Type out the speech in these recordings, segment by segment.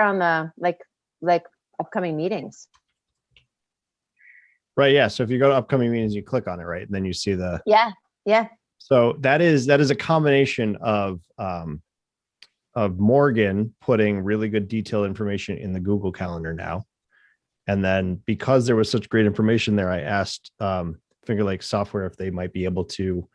on the like upcoming meetings. Right. Yeah. So if you go to upcoming meetings, you click on it, right? And then you see the. Yeah. Yeah. So that is a combination of Morgan putting really good detailed information in the Google Calendar now. And then because there was such great information there, I asked Finger Lakes Software if they might be able to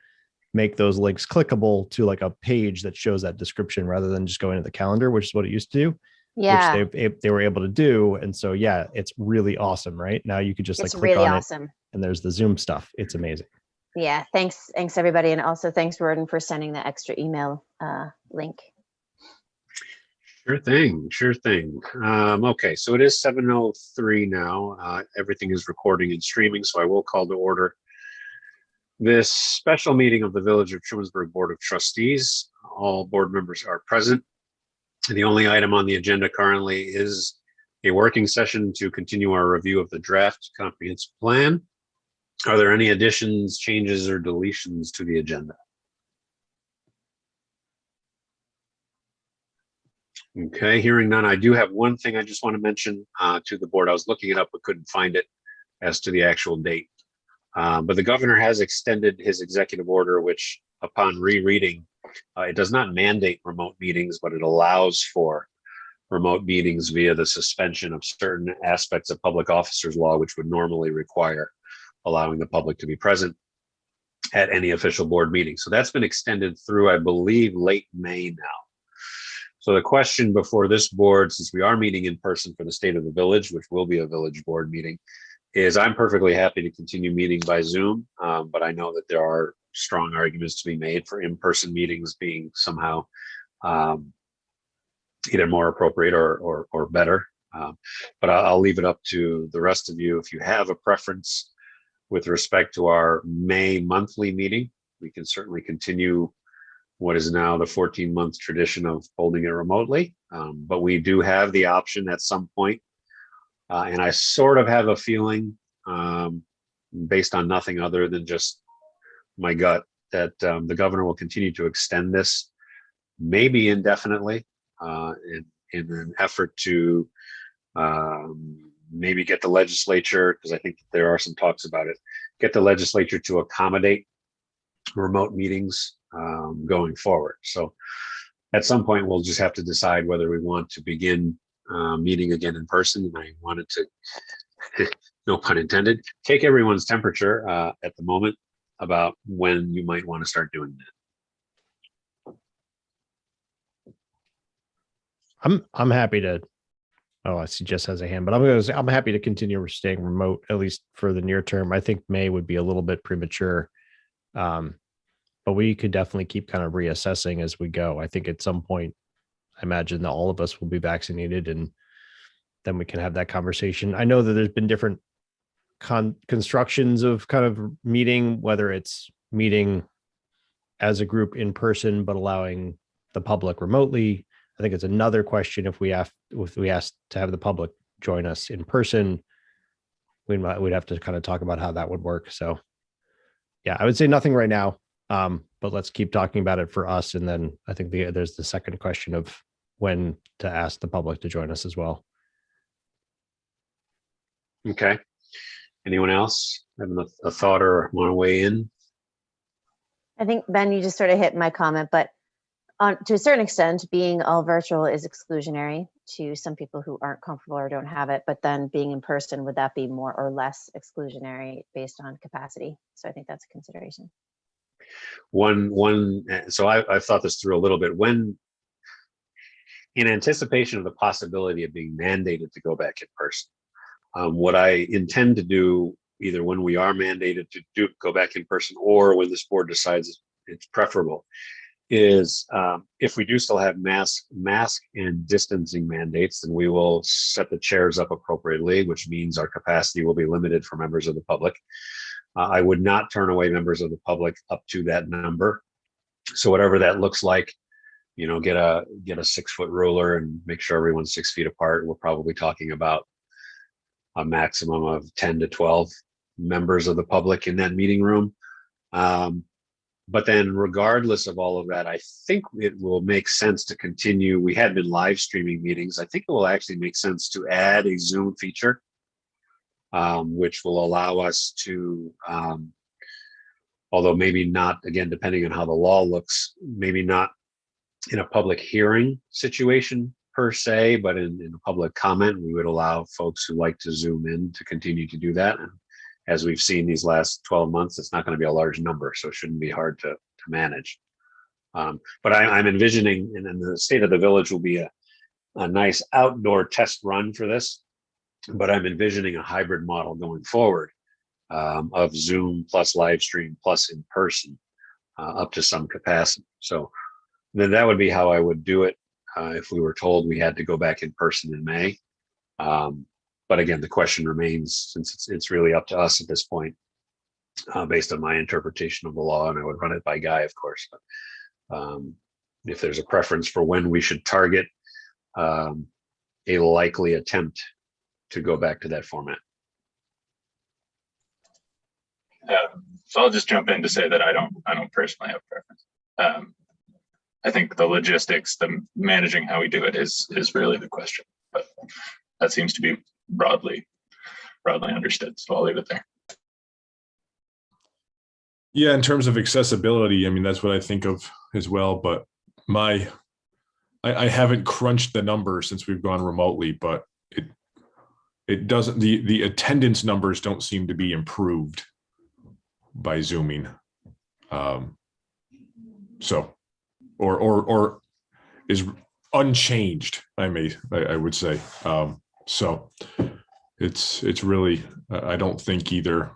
make those links clickable to like a page that shows that description rather than just going to the calendar, which is what it used to do. Yeah. Which they were able to do. And so, yeah, it's really awesome, right? Now you could just It's like click really on awesome. it and there's the Zoom stuff. It's amazing. Yeah. Thanks everybody. And also thanks, Roden, for sending the extra email link. Sure thing. Sure thing. Okay, so it is 7:03 now. Everything is recording and streaming, so I will call to order this special meeting of the Village of Trumansburg Board of Trustees. All board members are present. The only item on the agenda currently is a working session to continue our review of the draft comprehensive plan. Are there any additions, changes, or deletions to the agenda? Okay, hearing none, I do have one thing I just want to mention to the board. I was looking it up but couldn't find it as to the actual date. But the governor has extended his executive order, which upon rereading, it does not mandate remote meetings, but it allows for remote meetings via the suspension of certain aspects of public officers law, which would normally require allowing the public to be present at any official board meeting. So that's been extended through, I believe, late May now. So the question before this board, since we are meeting in person for the State of the Village, which will be a village board meeting, is I'm perfectly happy to continue meeting by Zoom, but I know that there are strong arguments to be made for in-person meetings being somehow either more appropriate or better. But I'll leave it up to the rest of you. If you have a preference with respect to our May monthly meeting, we can certainly continue what is now the 14-month tradition of holding it remotely. But we do have the option at some point. And I sort of have a feeling, based on nothing other than just my gut, that the governor will continue to extend this, maybe indefinitely, in an effort to maybe get the legislature, because I think there are some talks about it, get the legislature to accommodate remote meetings going forward. So at some point, we'll just have to decide whether we want to begin meeting again in person. And I wanted to, no pun intended, take everyone's temperature at the moment about when you might want to start doing that. I'm happy to. Oh, I see Jess has a hand, but I'm happy to continue staying remote, at least for the near term. I think May would be a little bit premature. But we could definitely keep kind of reassessing as we go. I think at some point, I imagine that all of us will be vaccinated and then we can have that conversation. I know that there's been different constructions of kind of meeting, whether it's meeting as a group in person, but allowing the public remotely. I think it's another question if we ask to have the public join us in person, we'd have to kind of talk about how that would work. So yeah, I would say nothing right now. But let's keep talking about it for us. And then I think there's the second question of when to ask the public to join us as well. Okay. Anyone else having a thought or want to weigh in? I think, Ben, you just sort of hit my comment, but to a certain extent, being all virtual is exclusionary to some people who aren't comfortable or don't have it. But then being in person, would that be more or less exclusionary based on capacity? So I think that's a consideration. So I've thought this through a little bit. When, in anticipation of the possibility of being mandated to go back in person, what I intend to do, either when we are mandated to go back in person or when this board decides it's preferable, is if we do still have mask and distancing mandates, then we will set the chairs up appropriately, which means our capacity will be limited for members of the public. I would not turn away members of the public up to that number. So whatever that looks like, get a 6-foot ruler and make sure everyone's 6 feet apart. We're probably talking about a maximum of 10 to 12 members of the public in that meeting room. But then regardless of all of that, I think it will make sense to continue. We had been live streaming meetings. I think it will actually make sense to add a Zoom feature, which will allow us to, although maybe not, again, depending on how the law looks, maybe not in a public hearing situation per se, but in a public comment, we would allow folks who like to Zoom in to continue to do that. And as we've seen these last 12 months, it's not going to be a large number, so it shouldn't be hard to manage. But I'm envisioning, and the State of the Village will be a nice outdoor test run for this, but I'm envisioning a hybrid model going forward, of Zoom plus live stream plus in person, up to some capacity. So then that would be how I would do it, if we were told we had to go back in person in May. But again, the question remains, since it's really up to us at this point, based on my interpretation of the law, and I would run it by Guy, of course. But if there's a preference for when we should target a likely attempt to go back to that format. So I'll just jump in to say that I don't personally have preference. I think the logistics, the managing how we do it is really the question, but that seems to be broadly understood. So I'll leave it there. Yeah, in terms of accessibility, I mean, that's what I think of as well. But I haven't crunched the numbers since we've gone remotely, but it doesn't, the attendance numbers don't seem to be improved by Zooming. So, or is unchanged, I would say. So it's really, I don't think either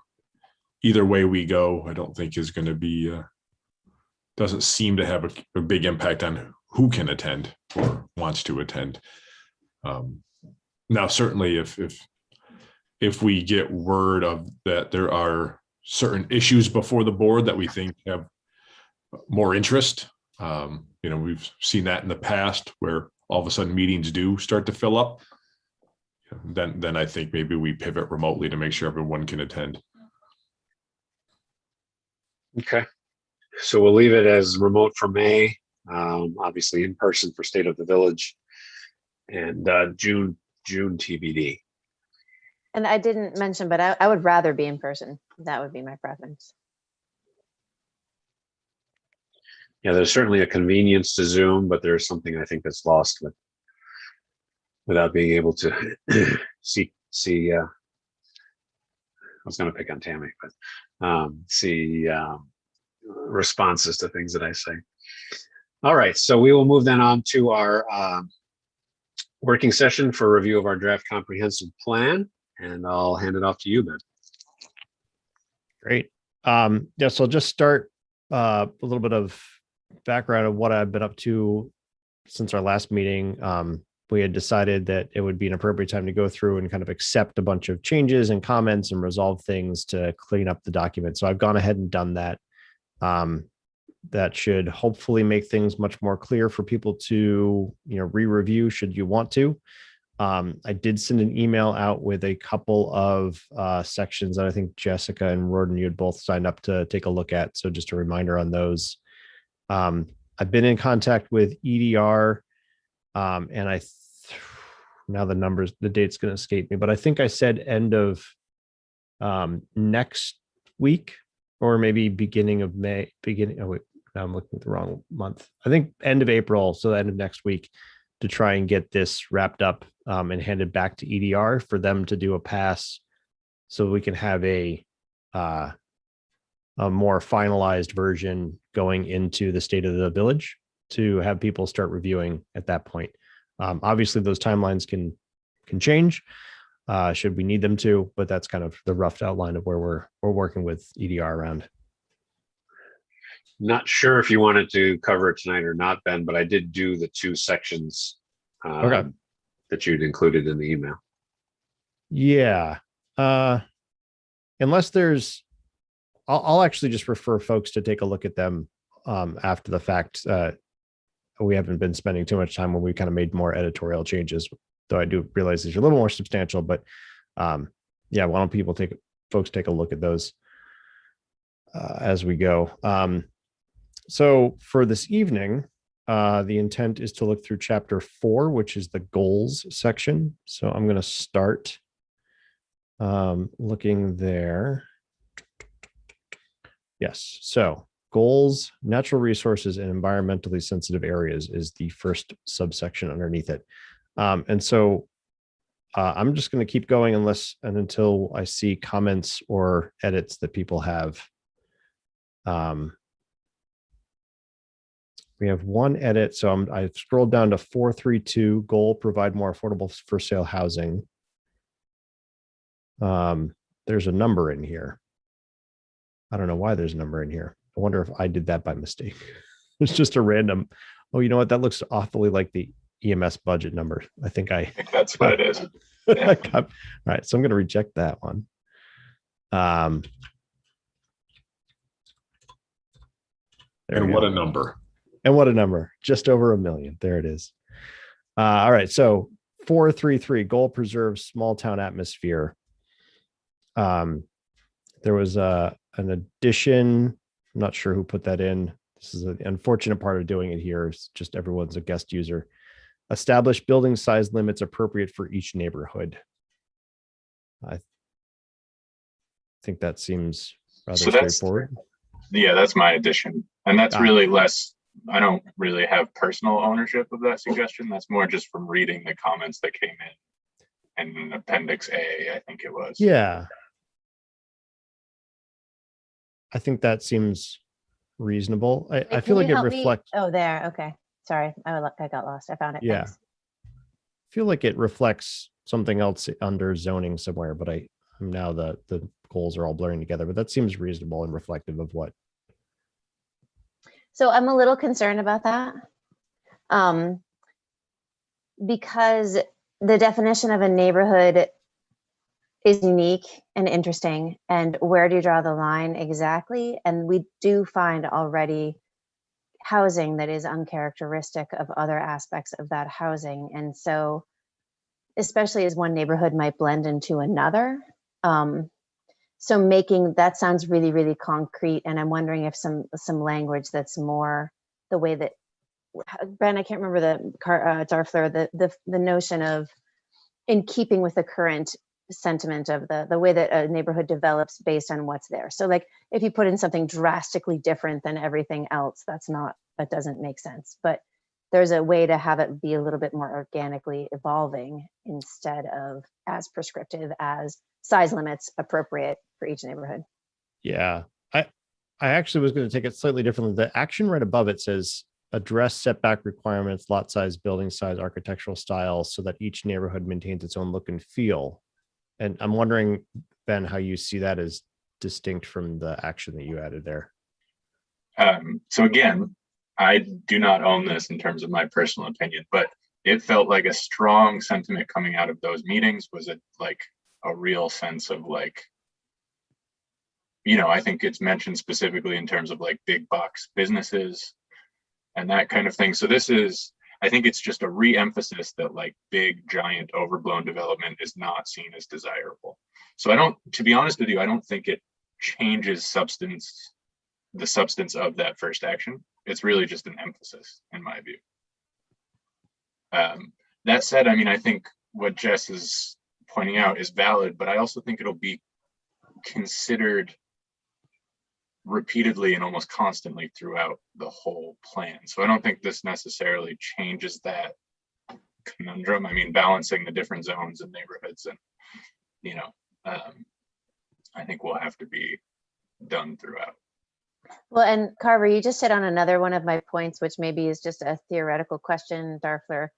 way we go, I don't think is going to be, doesn't seem to have a big impact on who can attend or wants to attend. Now, certainly if we get word of that there are certain issues before the board that we think have more interest, we've seen that in the past where all of a sudden meetings do start to fill up, then I think maybe we pivot remotely to make sure everyone can attend. Okay, so we'll leave it as remote for May, obviously in person for State of the Village, and June TBD. And I didn't mention, but I would rather be in person. That would be my preference. Yeah, there's certainly a convenience to Zoom, but there's something I think that's lost without being able to see. I was going to pick on Tammy, but see responses to things that I say. All right, so we will move then on to our working session for review of our draft comprehensive plan, and I'll hand it off to you, Ben. Great. Yeah, so I'll just start a little bit of background of what I've been up to since our last meeting. We had decided that it would be an appropriate time to go through and kind of accept a bunch of changes and comments and resolve things to clean up the document. So I've gone ahead and done that. That should hopefully make things much more clear for people to, re-review should you want to. I did send an email out with a couple of sections that I think Jessica and Roden, you had both signed up to take a look at. So just a reminder on those. I've been in contact with EDR, and now the date's going to escape me, but I think I said end of next week, or maybe beginning of May, oh wait, now I'm looking at the wrong month. I think end of April, so the end of next week, to try and get this wrapped up and handed back to EDR for them to do a pass, so we can have a more finalized version going into the State of the Village to have people start reviewing at that point. Obviously, those timelines can change should we need them to, but that's kind of the rough outline of where we're working with EDR around. Not sure if you wanted to cover it tonight or not, Ben, but I did do the 2 sections Okay. that you'd included in the email. Yeah. Unless there's, I'll actually just refer folks to take a look at them after the fact. We haven't been spending too much time when we kind of made more editorial changes, though I do realize these are a little more substantial, but yeah, why don't folks take a look at those as we go. So for this evening, the intent is to look through chapter 4, which is the goals section. So I'm going to start looking there. Yes. So goals, natural resources, and environmentally sensitive areas is the first subsection underneath it. And so I'm just going to keep going until I see comments or edits that people have. We have one edit. So I've scrolled down to 432 goal, provide more affordable for sale housing. There's a number in here. I don't know why there's a number in here. I wonder if I did that by mistake. It's just a random. Oh, you know what? That looks awfully like the EMS budget number. I think I think that's what it is. all right. So I'm going to reject that one. And what a number. And what a number. Just over $1 million. There it is. All right. So 433 goal preserve small town atmosphere. There was an addition. I'm not sure who put that in. This is the unfortunate part of doing it here. It's just everyone's a guest user. Establish building size limits appropriate for each neighborhood. I think that seems rather straightforward. Yeah, that's my addition. And that's really less, I don't really have personal ownership of that suggestion. That's more just from reading the comments that came in and Appendix A, I think it was. Yeah. I think that seems reasonable. I feel like it reflects. Oh, there. Okay. Sorry. I got lost. I found it. Yeah. Thanks. I feel like it reflects something else under zoning somewhere, but I'm now the goals are all blurring together, but that seems reasonable and reflective of what. So I'm a little concerned about that. Because the definition of a neighborhood is unique and interesting. And where do you draw the line exactly? And we do find already housing that is uncharacteristic of other aspects of that housing. And so, especially as one neighborhood might blend into another. So making that sounds really, really concrete. And I'm wondering if some language that's more the way that, Ben, I can't remember Darfler, the notion of in keeping with the current sentiment of the way that a neighborhood develops based on what's there. So like if you put in something drastically different than everything else, that doesn't make sense. But there's a way to have it be a little bit more organically evolving instead of as prescriptive as size limits appropriate for each neighborhood. Yeah, I actually was going to take it slightly differently. The action right above it says address setback requirements, lot size, building size, architectural style, so that each neighborhood maintains its own look and feel. And I'm wondering, Ben, how you see that as distinct from the action that you added there. So again, I do not own this in terms of my personal opinion, but it felt like a strong sentiment coming out of those meetings was a real sense of I think it's mentioned specifically in terms of big box businesses and that kind of thing. So I think it's just a re-emphasis that big, giant, overblown development is not seen as desirable. So to be honest with you, I don't think it changes the substance of that first action. It's really just an emphasis in my view. That said, I think what Jess is pointing out is valid, but I also think it'll be considered repeatedly and almost constantly throughout the whole plan. So I don't think this necessarily changes that conundrum. Balancing the different zones and neighborhoods and, I think will have to be done throughout. Well, and Carver, you just hit on another one of my points, which maybe is just a theoretical question, Darfler.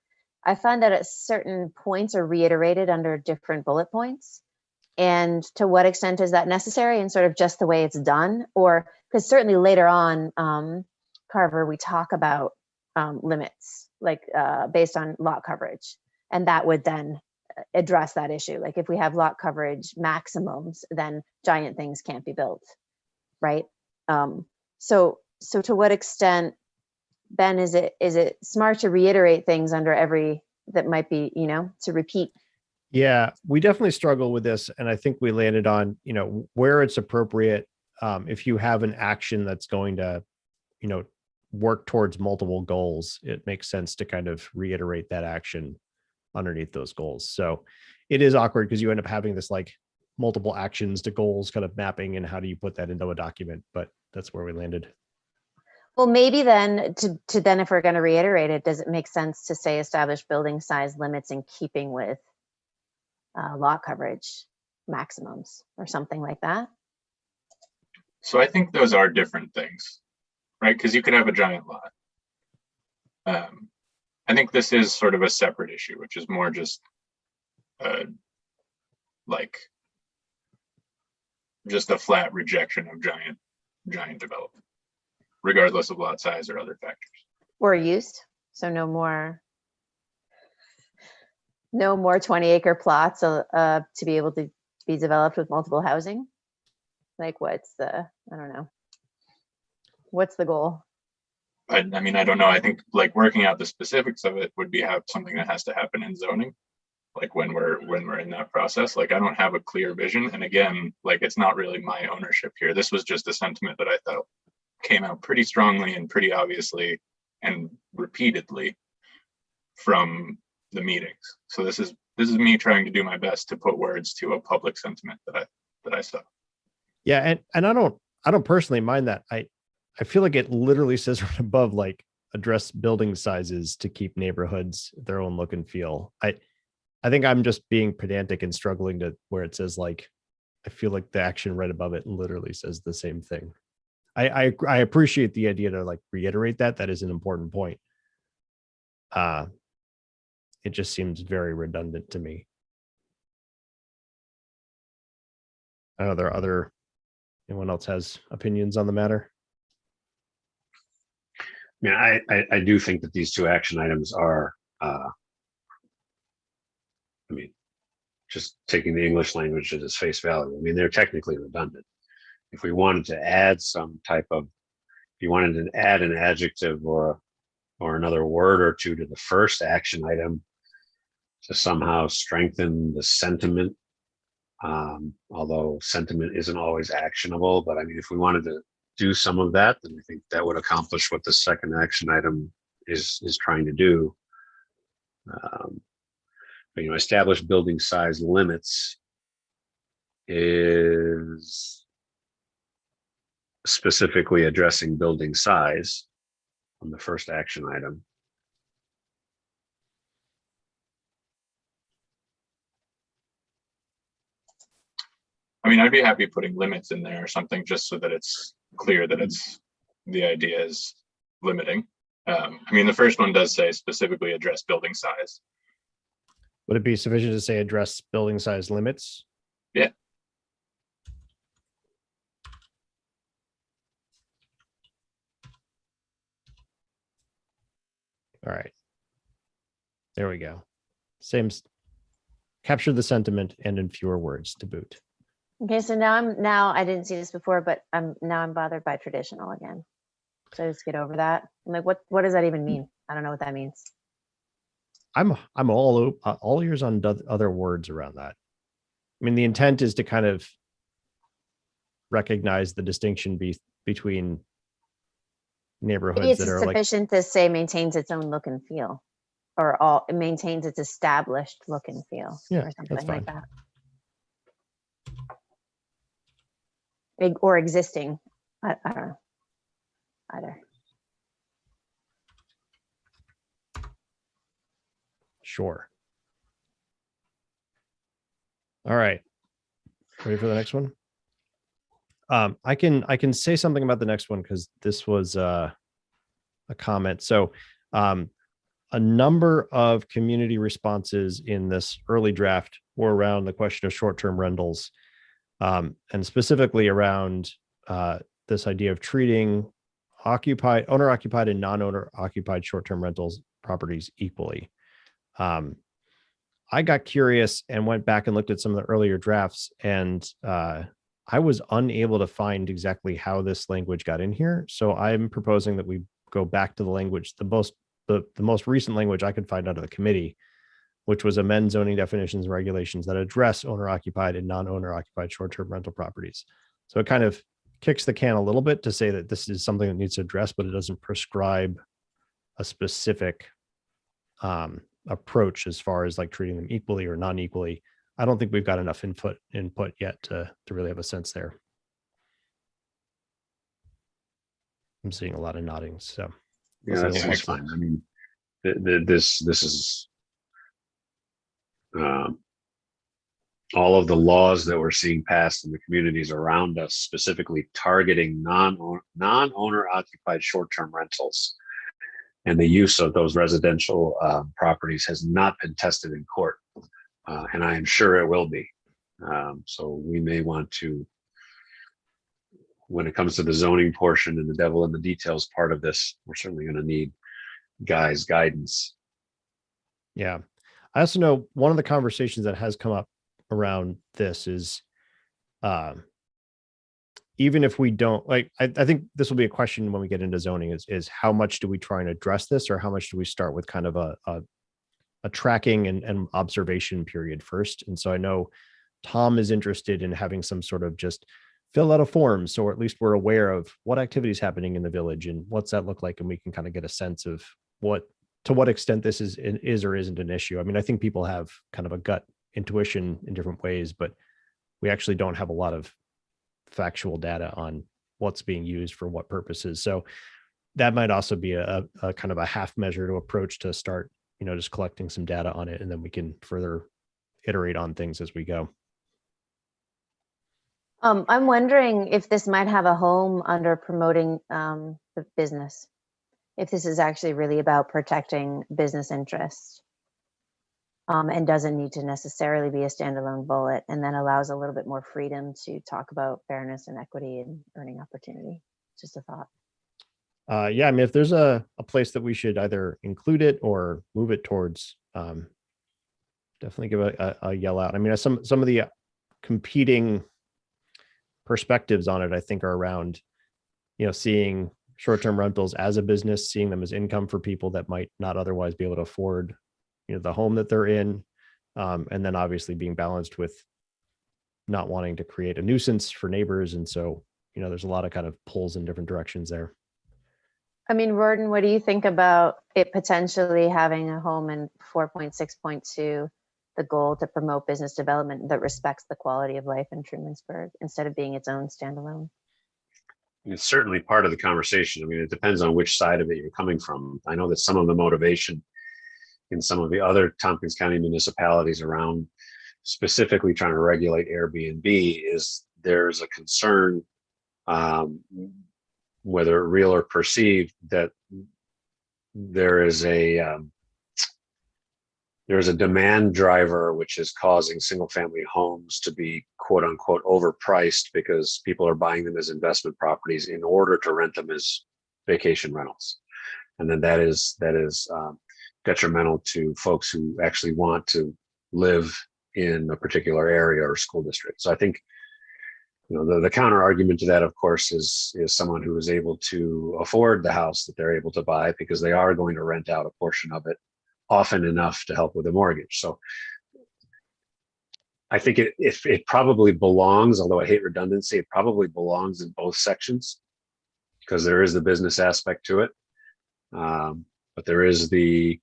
I find that at certain points are reiterated under different bullet points. And to what extent is that necessary and sort of just the way it's done? Or because certainly later on, Carver, we talk about limits based on lot coverage. And that would then address that issue. Like if we have lot coverage maximums, then giant things can't be built, right? So to what extent, Ben, is it smart to reiterate things under every that might be, to repeat? Yeah, we definitely struggle with this. And I think we landed on, where it's appropriate. If you have an action that's going to, work towards multiple goals, it makes sense to kind of reiterate that action underneath those goals. So it is awkward because you end up having this like multiple actions to goals kind of mapping, and how do you put that into a document? But that's where we landed. Well, maybe then to then, if we're going to reiterate it, does it make sense to say establish building size limits in keeping with lot coverage maximums or something like that? So I think those are different things, right? Because you could have a giant lot. I think this is sort of a separate issue, which is more just like just a flat rejection of giant development, regardless of lot size or other factors. Or used, so no more 20-acre plots to be able to be developed with multiple housing. Like what's the, I don't know, what's the goal? I mean, I don't know. I think like working out the specifics of it would be something that has to happen in zoning, like when we're in that process. Like I don't have a clear vision, and again, like it's not really my ownership here. This was just a sentiment that I thought came out pretty strongly and pretty obviously and repeatedly from the meetings. So this is me trying to do my best to put words to a public sentiment that I saw. Yeah, and I don't personally mind that. I feel like it literally says right above, like, address building sizes to keep neighborhoods their own look and feel. I think I'm just being pedantic and struggling to where it says, like, I feel like the action right above it literally says the same thing. I appreciate the idea to like reiterate that. That is an important point. It just seems very redundant to me. I know there are anyone else has opinions on the matter? I mean, I do think that these two action items are, I mean, just taking the English language at its face value. I mean, they're technically redundant. If we wanted to add some type of, if you wanted to add an adjective or another word or two to the first action item to somehow strengthen the sentiment, although sentiment isn't always actionable, but I mean, if we wanted to do some of that, then I think that would accomplish what the second action item is trying to do. But, you know, establish building size limits is specifically addressing building size on the first action item. I mean, I'd be happy putting limits in there or something just so that it's clear that it's the idea is limiting. I mean, the first one does say specifically address building size. Would it be sufficient to say address building size limits? Yeah. All right. There we go. Same. Capture the sentiment and in fewer words to boot. Okay, so now I didn't see this before, but I'm bothered by traditional again. So I just get over that. I'm like, what does that even mean? I don't know what that means. I'm all ears on other words around that. I mean, the intent is to kind of recognize the distinction between neighborhoods Maybe it's that are like, sufficient to say maintains its own look and feel, or it maintains its established look and feel, Yeah, or something that's like fine. that. Or existing. I don't know. Either. sure. All right. Ready for the next one? I can say something about the next one because this was a comment. So a number of community responses in this early draft were around the question of short-term rentals, and specifically around this idea of treating owner-occupied and non-owner-occupied short-term rentals properties equally. I got curious and went back and looked at some of the earlier drafts, and I was unable to find exactly how this language got in here. So I'm proposing that we go back to the language, the most recent language I could find out of the committee, which was amend zoning definitions and regulations that address owner-occupied and non-owner-occupied short-term rental properties. So it kind of kicks the can a little bit to say that this is something that needs to address, but it doesn't prescribe a specific approach as far as like treating them equally or non-equally. I don't think we've got enough input yet to really have a sense there. I'm seeing a lot of nodding, so. Yeah, Let's see that's what fine. I mean, this is all of the laws that we're seeing passed in the communities around us, specifically targeting non-owner occupied short-term rentals. And the use of those residential properties has not been tested in court. And I am sure it will be. So we may want to, when it comes to the zoning portion and the devil in the details part of this, we're certainly going to need Guy's guidance. Yeah. I also know one of the conversations that has come up around this is even if we don't like, I think this will be a question when we get into zoning is how much do we try and address this, or how much do we start with kind of a tracking and observation period first? And so I know Tom is interested in having some sort of just fill out a form, so at least we're aware of what activity is happening in the village and what's that look like, and we can kind of get a sense of to what extent this is or isn't an issue. I mean, I think people have kind of a gut intuition in different ways, but we actually don't have a lot of factual data on what's being used for what purposes. So that might also be a kind of a half measure to approach to start, just collecting some data on it, and then we can further iterate on things as we go. I'm wondering if this might have a home under promoting the business, if this is actually really about protecting business interests, and doesn't need to necessarily be a standalone bullet, and then allows a little bit more freedom to talk about fairness and equity and earning opportunity. Just a thought. Yeah, I mean, if there's a place that we should either include it or move it towards, definitely give a yell out. I mean, some of the competing perspectives on it, I think, are around, seeing short-term rentals as a business, seeing them as income for people that might not otherwise be able to afford, the home that they're in. And then obviously being balanced with not wanting to create a nuisance for neighbors. And so, there's a lot of kind of pulls in different directions there. I mean, Roden, what do you think about it potentially having a home in 4.6.2, the goal to promote business development that respects the quality of life in Trumansburg instead of being its own standalone? It's certainly part of the conversation. I mean, it depends on which side of it you're coming from. I know that some of the motivation in some of the other Tompkins County municipalities around specifically trying to regulate Airbnb is there's a concern, whether real or perceived, that there is a demand driver which is causing single family homes to be quote unquote overpriced because people are buying them as investment properties in order to rent them as vacation rentals. And then that is detrimental to folks who actually want to live in a particular area or school district. So I think, the counter argument to that, of course, is someone who is able to afford the house that they're able to buy because they are going to rent out a portion of it often enough to help with a mortgage. So I think it probably belongs, although I hate redundancy, it probably belongs in both sections because there is the business aspect to it. But there is the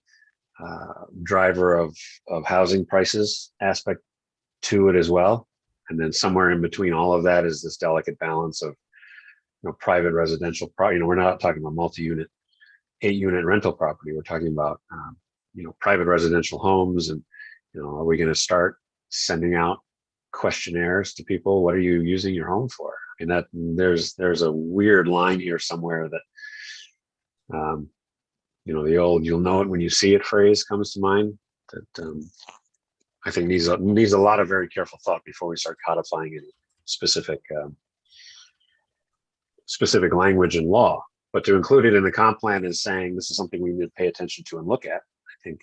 driver of housing prices aspect to it as well. And then somewhere in between all of that is this delicate balance of, private residential property. We're not talking about multi-unit, 8-unit rental property. We're talking about, private residential homes. And, are we going to start sending out questionnaires to people? What are you using your home for? And that there's a weird line here somewhere that, the old "you'll know it when you see it" phrase comes to mind that I think needs a lot of very careful thought before we start codifying any specific language in law. But to include it in the comp plan as saying this is something we need to pay attention to and look at, I think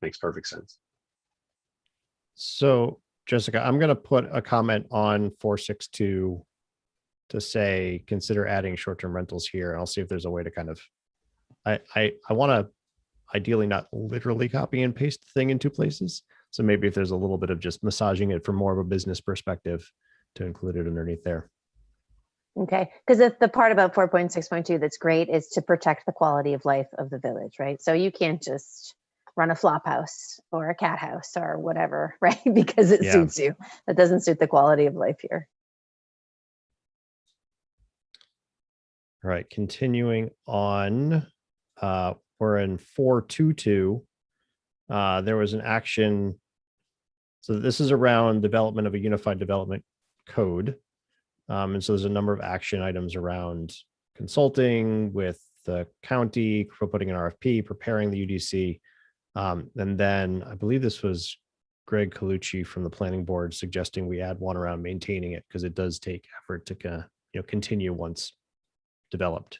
makes perfect sense. So, Jessica, I'm going to put a comment on 462 to say consider adding short-term rentals here. I'll see if there's a way to kind of, I want to ideally not literally copy and paste the thing in two places. So maybe if there's a little bit of just massaging it from more of a business perspective to include it underneath there. Okay, because the part about 4.6.2 that's great is to protect the quality of life of the village, right? So you can't just run a flop house or a cat house or whatever, right? Because it Yeah. suits you. That doesn't suit the quality of life here. All right, continuing on, we're in 422. There was an action. So this is around development of a unified development code. And so there's a number of action items around consulting with the county for putting an RFP, preparing the UDC. And then I believe this was Greg Colucci from the planning board suggesting we add one around maintaining it because it does take effort to continue once developed,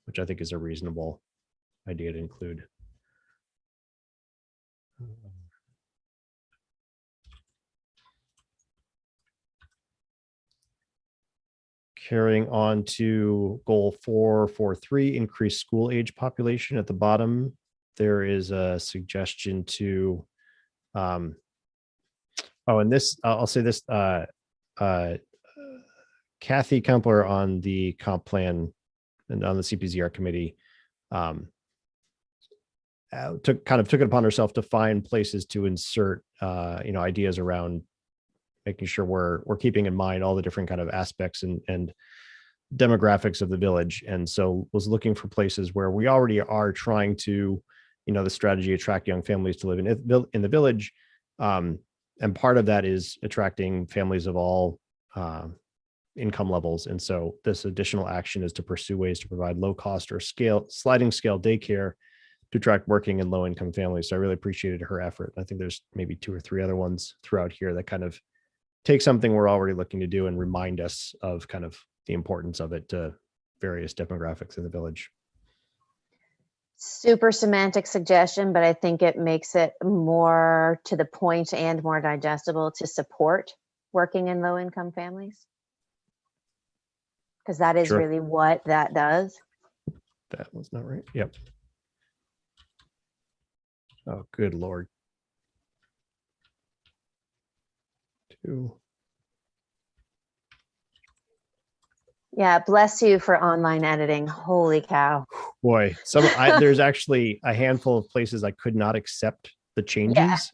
which I think is a reasonable idea to include. Carrying on to goal 443, increase school age population. At the bottom, there is a suggestion to, and this, I'll say this, Kathy Kempler on the comp plan and on the CPZR committee took it upon herself to find places to insert, ideas around making sure we're keeping in mind all the different kind of aspects and demographics of the village. And so was looking for places where we already are trying to, the strategy attract young families to live in the village. And part of that is attracting families of all income levels. And so this additional action is to pursue ways to provide low cost or sliding scale daycare to attract working and low income families. So I really appreciated her effort. I think there's maybe 2 or 3 other ones throughout here that kind of take something we're already looking to do and remind us of kind of the importance of it to various demographics in the village. Super semantic suggestion, but I think it makes it more to the point and more digestible to support working in low income families. Because that is Sure. really what that does. That was not right. Yep. Oh, good Lord. 2. Yeah, bless you for online editing. Holy cow. Boy, there's actually a handful of places I could not accept the changes.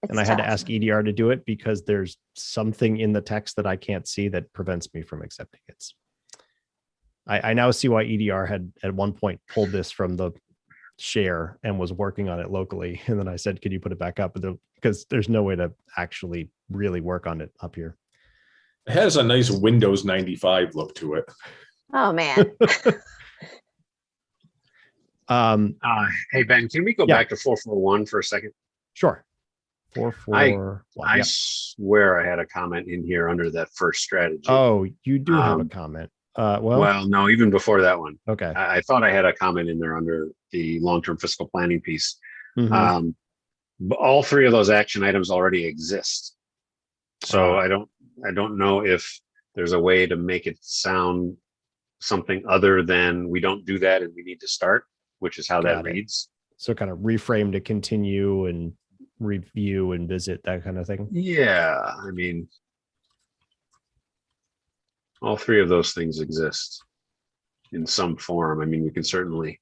And I had to tough. ask EDR to do it because there's something in the text that I can't see that prevents me from accepting it. I now see why EDR had at one point pulled this from the share and was working on it locally. And then I said, could you put it back up? Because there's no way to actually really work on it up here. It has a nice Windows 95 look to it. Oh man. Hey, Ben, can we go Yeah. back to 441 for a second? Sure. 441. I Yep. swear I had a comment in here under that first strategy. Oh, you do have a Um, comment. Well, no, even before that one. Okay. I thought I had a comment in there under the long-term fiscal planning piece. Mhm. But all 3 of those action items already exist. So I don't know if there's a way to make it sound something other than we don't do that and we need to start, which is how that Got it. reads. So kind of reframe to continue and review and visit, that kind of thing. Yeah, I mean, all 3 of those things exist in some form. I mean, we can certainly,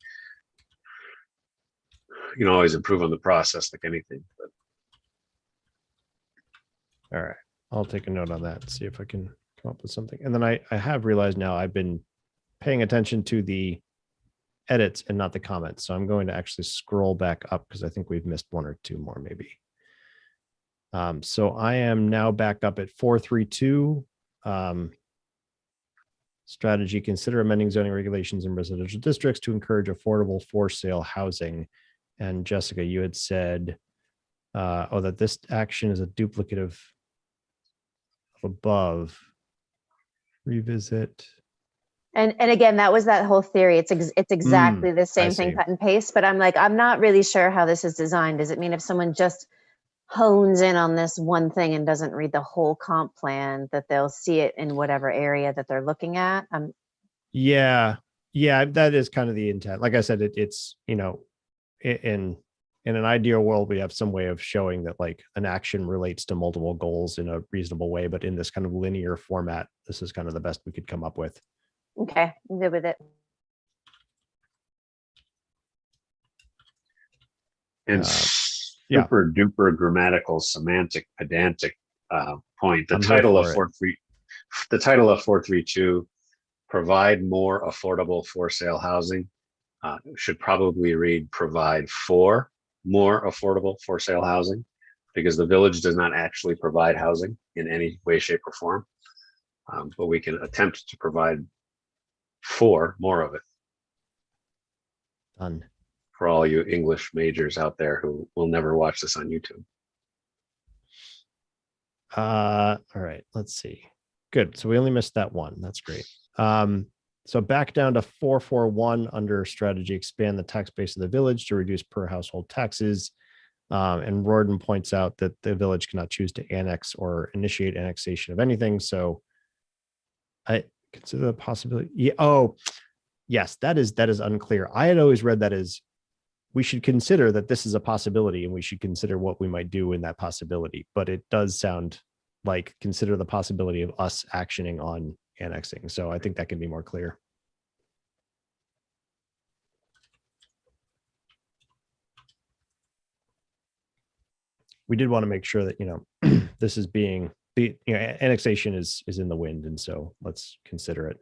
always improve on the process like anything, but All right. I'll take a note on that and see if I can come up with something. And then I have realized now I've been paying attention to the edits and not the comments. So I'm going to actually scroll back up because I think we've missed 1 or 2 more maybe. So I am now back up at 432. Strategy, consider amending zoning regulations in residential districts to encourage affordable for sale housing. And Jessica, you had said, that this action is a duplicate of above. Revisit. And again, that was that whole theory. It's exactly the same thing, see. cut and paste, but I'm like, I'm not really sure how this is designed. Does it mean if someone just hones in on this one thing and doesn't read the whole comp plan, that they'll see it in whatever area that they're looking at? Yeah, that is kind of the intent. Like I said, it's in an ideal world, we have some way of showing that like an action relates to multiple goals in a reasonable way, but in this kind of linear format, this is kind of the best we could come up with. Okay, I'm good with it. And yeah. super duper grammatical, semantic, pedantic point. I'm here for it. The title of 432, provide more affordable for sale housing, should probably read provide for more affordable for sale housing, because the village does not actually provide housing in any way, shape, or form. But we can attempt to provide for more of it Done. for all you English majors out there who will never watch this on YouTube. All right, let's see. Good. So we only missed that one. That's great. So back down to 441 under strategy, expand the tax base of the village to reduce per household taxes. And Rorden points out that the village cannot choose to annex or initiate annexation of anything. So I consider the possibility. Yeah. Oh, yes, that is unclear. I had always read that as we should consider that this is a possibility and we should consider what we might do in that possibility. But it does sound like consider the possibility of us actioning on annexing. So I think that can be more clear. We did want to make sure that, this is being annexation is in the wind. And so let's consider it.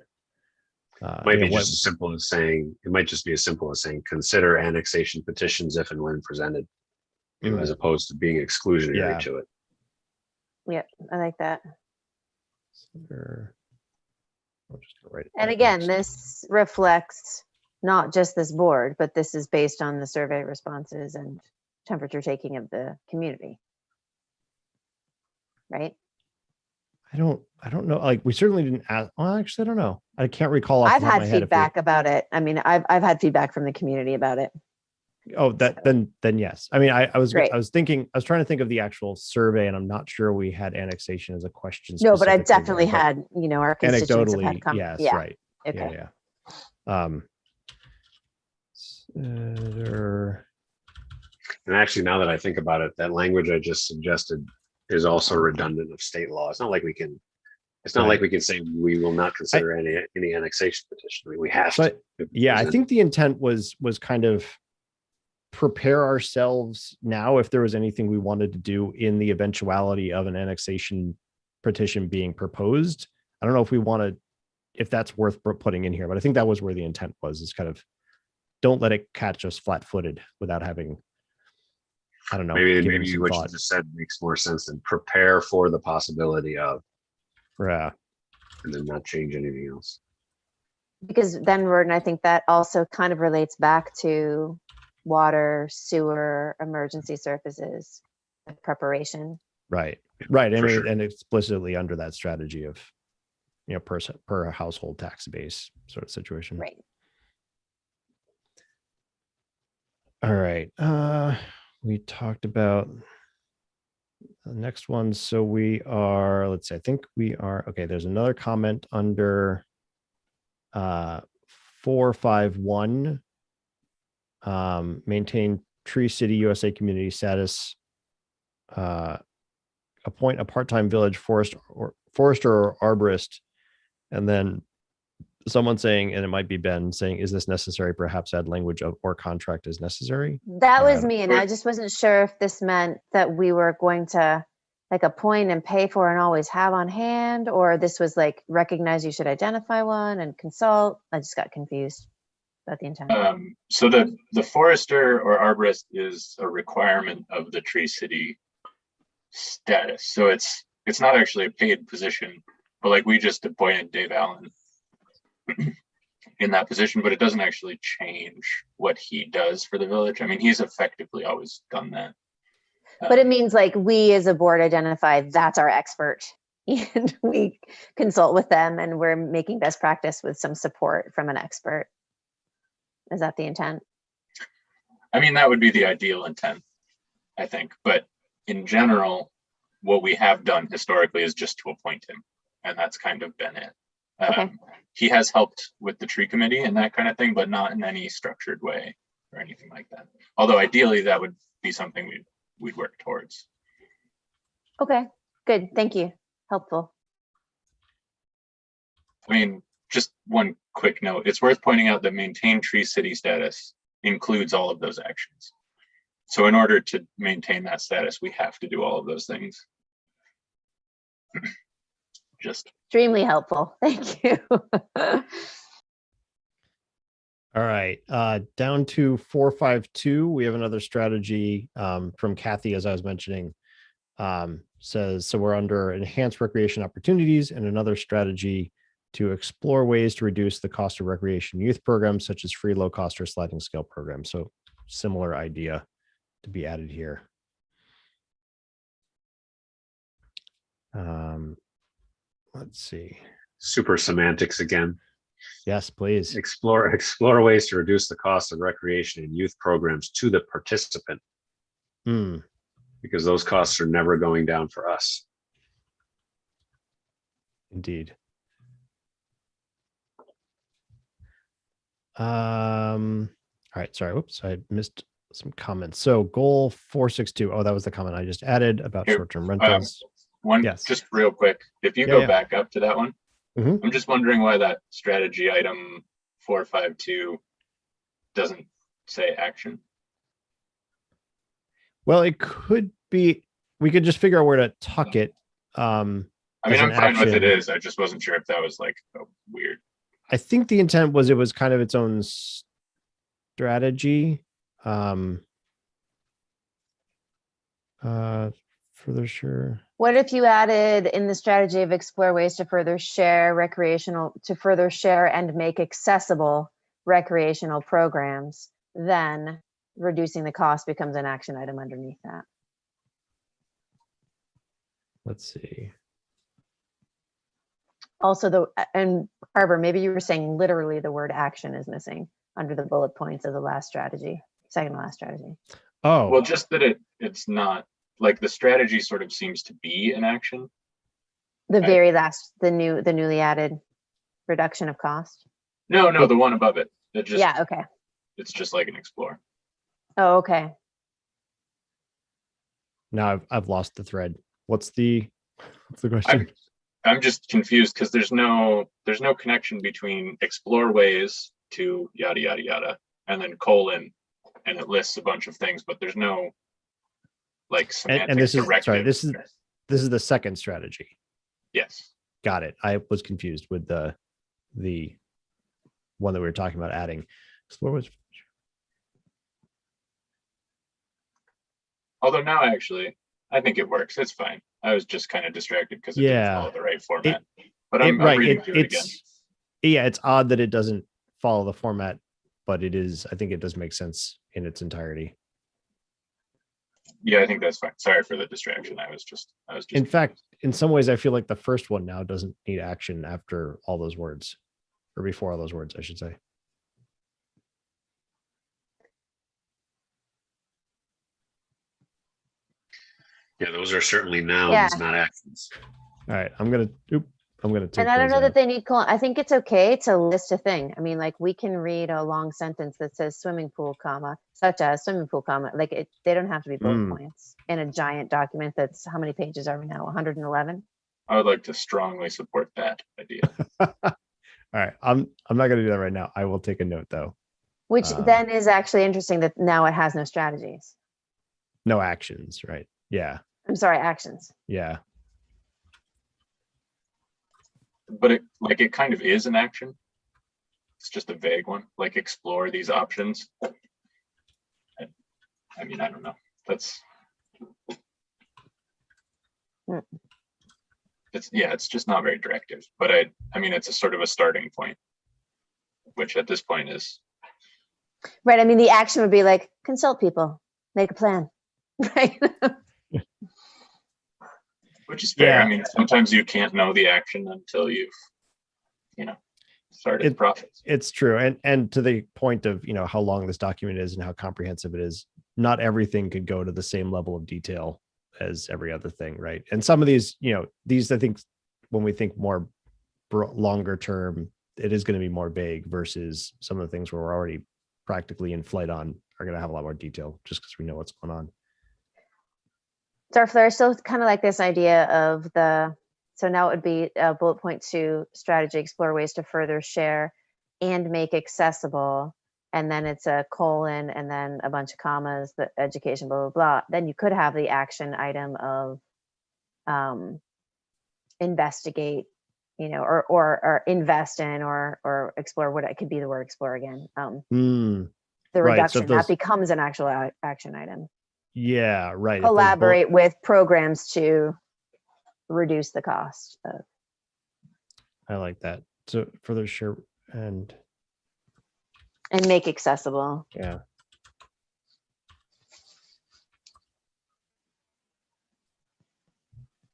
Might be just as simple as saying, it might just be as simple as saying, consider annexation petitions if and when presented, as opposed to being exclusionary to it. Yep, I like that. I'll just write it And down again, next. this reflects not just this board, but this is based on the survey responses and temperature taking of the community. Right? I don't know. Like we certainly didn't ask. Well, actually, I don't know. I can't recall. Off I've the top of had my head if we- feedback about it. I mean, I've had feedback from the community about it. Oh, then yes. I mean, I was Great. trying to think of the actual survey, and I'm not sure we had annexation as a question. No, but I've specifically definitely there, but had, our constituents have anecdotally, had yes, yeah. right. Okay. Yeah. And actually, now that I think about it, that language I just suggested is also redundant of state law. It's not like we can say we will not consider any annexation petition. We have to. Yeah, I think the intent was kind of prepare ourselves now if there was anything we wanted to do in the eventuality of an annexation petition being proposed. I don't know if that's worth putting in here, but I think that was where the intent was, is kind of don't let it catch us flat-footed without having, I don't know. Maybe what you just said makes more sense than prepare for the possibility of. Yeah. And then not change anything else. Because then, Rorden, I think that also kind of relates back to water, sewer, emergency services, preparation. Right. I mean, sure. and explicitly under that strategy of, per household tax base sort of situation. Right. All right. We talked about the next one. So we are, let's see, I think we are, okay, there's another comment under 451. Maintain Tree City USA community status. Appoint a part-time village forester or arborist. And then someone saying, and it might be Ben saying, is this necessary? Perhaps add language of or contract is necessary. That was me. And I just wasn't sure if this meant that we were going to like appoint and pay for and always have on hand, or this was like recognize you should identify one and consult. I just got confused about the intent. So the forester or arborist is a requirement of the Tree City status. So it's not actually a paid position, but like we just appointed Dave Allen in that position, but it doesn't actually change what he does for the village. I mean, he's effectively always done that. But it means like we as a board identify that's our expert and we consult with them and we're making best practice with some support from an expert. Is that the intent? I mean, that would be the ideal intent, I think. But in general, what we have done historically is just to appoint him. And that's kind of been it. Okay. He has helped with the tree committee and that kind of thing, but not in any structured way or anything like that. Although ideally that would be something we'd work towards. Okay, good. Thank you. Helpful. I mean, just one quick note. It's worth pointing out that maintain tree city status includes all of those actions. So in order to maintain that status, we have to do all of those things. Just Extremely helpful. Thank you. All right, down to 452, we have another strategy from Kathy, as I was mentioning. Says, so we're under enhanced recreation opportunities and another strategy to explore ways to reduce the cost of recreation youth programs such as free, low cost or sliding scale programs. So similar idea to be added here. Let's see. Super semantics again. Yes, please. Explore ways to reduce the cost of recreation and youth programs to the participant, Hmm. because those costs are never going down for us. Indeed. All right, sorry, whoops, I missed some comments. So goal 462, oh, that was the comment I just added about Here, short-term rentals. one, Yes. just real quick. If you Yeah, go yeah. back up to that one, Mhm. I'm just wondering why that strategy item 452 doesn't say action. Well, it could be, we could just figure out where to tuck it. I mean, As I'm an fine with it action. is. I just wasn't sure if that was like a weird. I think the intent was it was kind of its own strategy. Further sure. What if you added in the strategy of explore ways to further share and make accessible recreational programs, then reducing the cost becomes an action item underneath that. Let's see. Also, and Barbara, maybe you were saying literally the word action is missing under the bullet points of the last strategy, second to last strategy. Oh, Well, just that it's not like the strategy sort of seems to be an action. The Right. very last, the newly added reduction of cost. No, the one above it. It just, Yeah, okay. it's just like an explore. Oh, okay. now I've lost the thread. What's the question? I'm just confused because there's no connection between explore ways to yada yada yada and then colon, and it lists a bunch of things, but there's no like semantic And this is, sorry, directive. this is the second strategy. Yes. Got it. I was confused with the one that we were talking about adding. Explore was Although now actually, I think it works. It's fine. I was just kind of distracted because it didn't Yeah. follow the right format. But I'm right. reading through it again. Yeah, it's odd that it doesn't follow the format, but it is, I think it does make sense in its entirety. Yeah, I think that's fine. Sorry for the distraction. I was just In fact, in some ways, I feel like the first one now doesn't need action after all those words, or before all those words, I should say. Yeah, those are certainly nouns, Yeah. not actions. All right, I'm gonna take And I don't those know that out. they need colon. I think it's okay to list a thing. I mean, like we can read a long sentence that says swimming pool, comma, such as swimming pool, comma, like they don't have to be bullet points in a giant document that's, how many pages are we now? 111? I would like to strongly support that idea. All right, I'm not gonna do that right now. I will take a note though. Which then is actually interesting that now it has no strategies. No actions, right? Yeah, I'm sorry, actions. yeah. But it kind of is an action. It's just a vague one, like explore these options. I mean, I don't know. That's it's just not very directive. But I mean, it's a sort of a starting point, which at this point is Right. I mean, the action would be like consult people, make a plan. Right. which is fair. Yeah. I mean, sometimes you can't know the action until you've, started the process. It's true. And to the point of, how long this document is and how comprehensive it is, not everything could go to the same level of detail as every other thing, right? And some of these, I think when we think more longer term, it is going to be more vague versus some of the things where we're already practically in flight on are going to have a lot more detail just because we know what's going on. Darfleur, I still kind of like this idea of So now it would be bullet point 2, strategy, explore ways to further share and make accessible. And then it's a colon and then a bunch of commas, the education, blah, blah, blah. Then you could have the action item of investigate, or invest in, or explore. What it could be the word explore again. The Right, so reduction, that those- becomes an actual action item. Yeah, right. if those bullet- Collaborate with programs to reduce the cost of. I like that. So further share and And make accessible. yeah.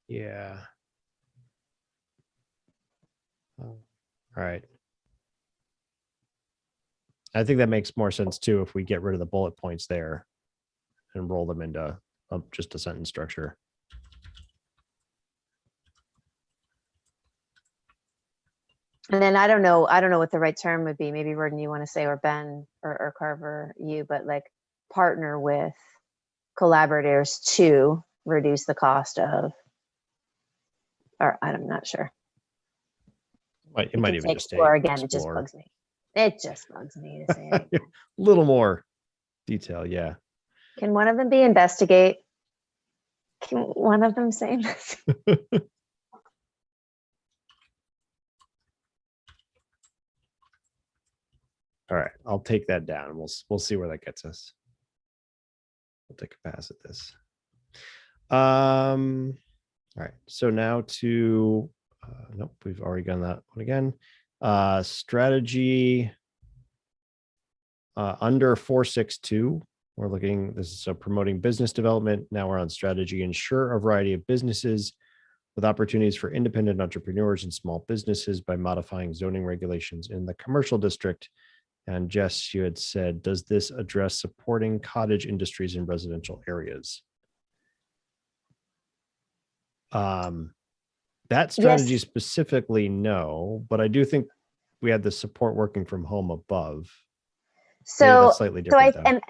Yeah. All right. I think that makes more sense too if we get rid of the bullet points there and roll them into just a sentence structure. And then I don't know what the right term would be. Maybe Rodin, you want to say, or Ben or Carver, you, but like partner with collaborators to reduce the cost of, or I'm not sure. It You might can even say just stay explore again. It just explore. bugs me. It just bugs me to say it. A little more detail, yeah. Can one of them be investigate? Can one of them say investigate? All right, I'll take that down. We'll see where that gets us. We'll take a pass at this. All right, so now to nope, we've already done that one again. Strategy under 462. We're looking, this is promoting business development. Now we're on strategy, ensure a variety of businesses with opportunities for independent entrepreneurs and small businesses by modifying zoning regulations in the commercial district. And Jess, you had said, does this address supporting cottage industries in residential areas? That strategy Yes. specifically, no, but I do think we had the support working from home above. Maybe So, that's slightly different though. and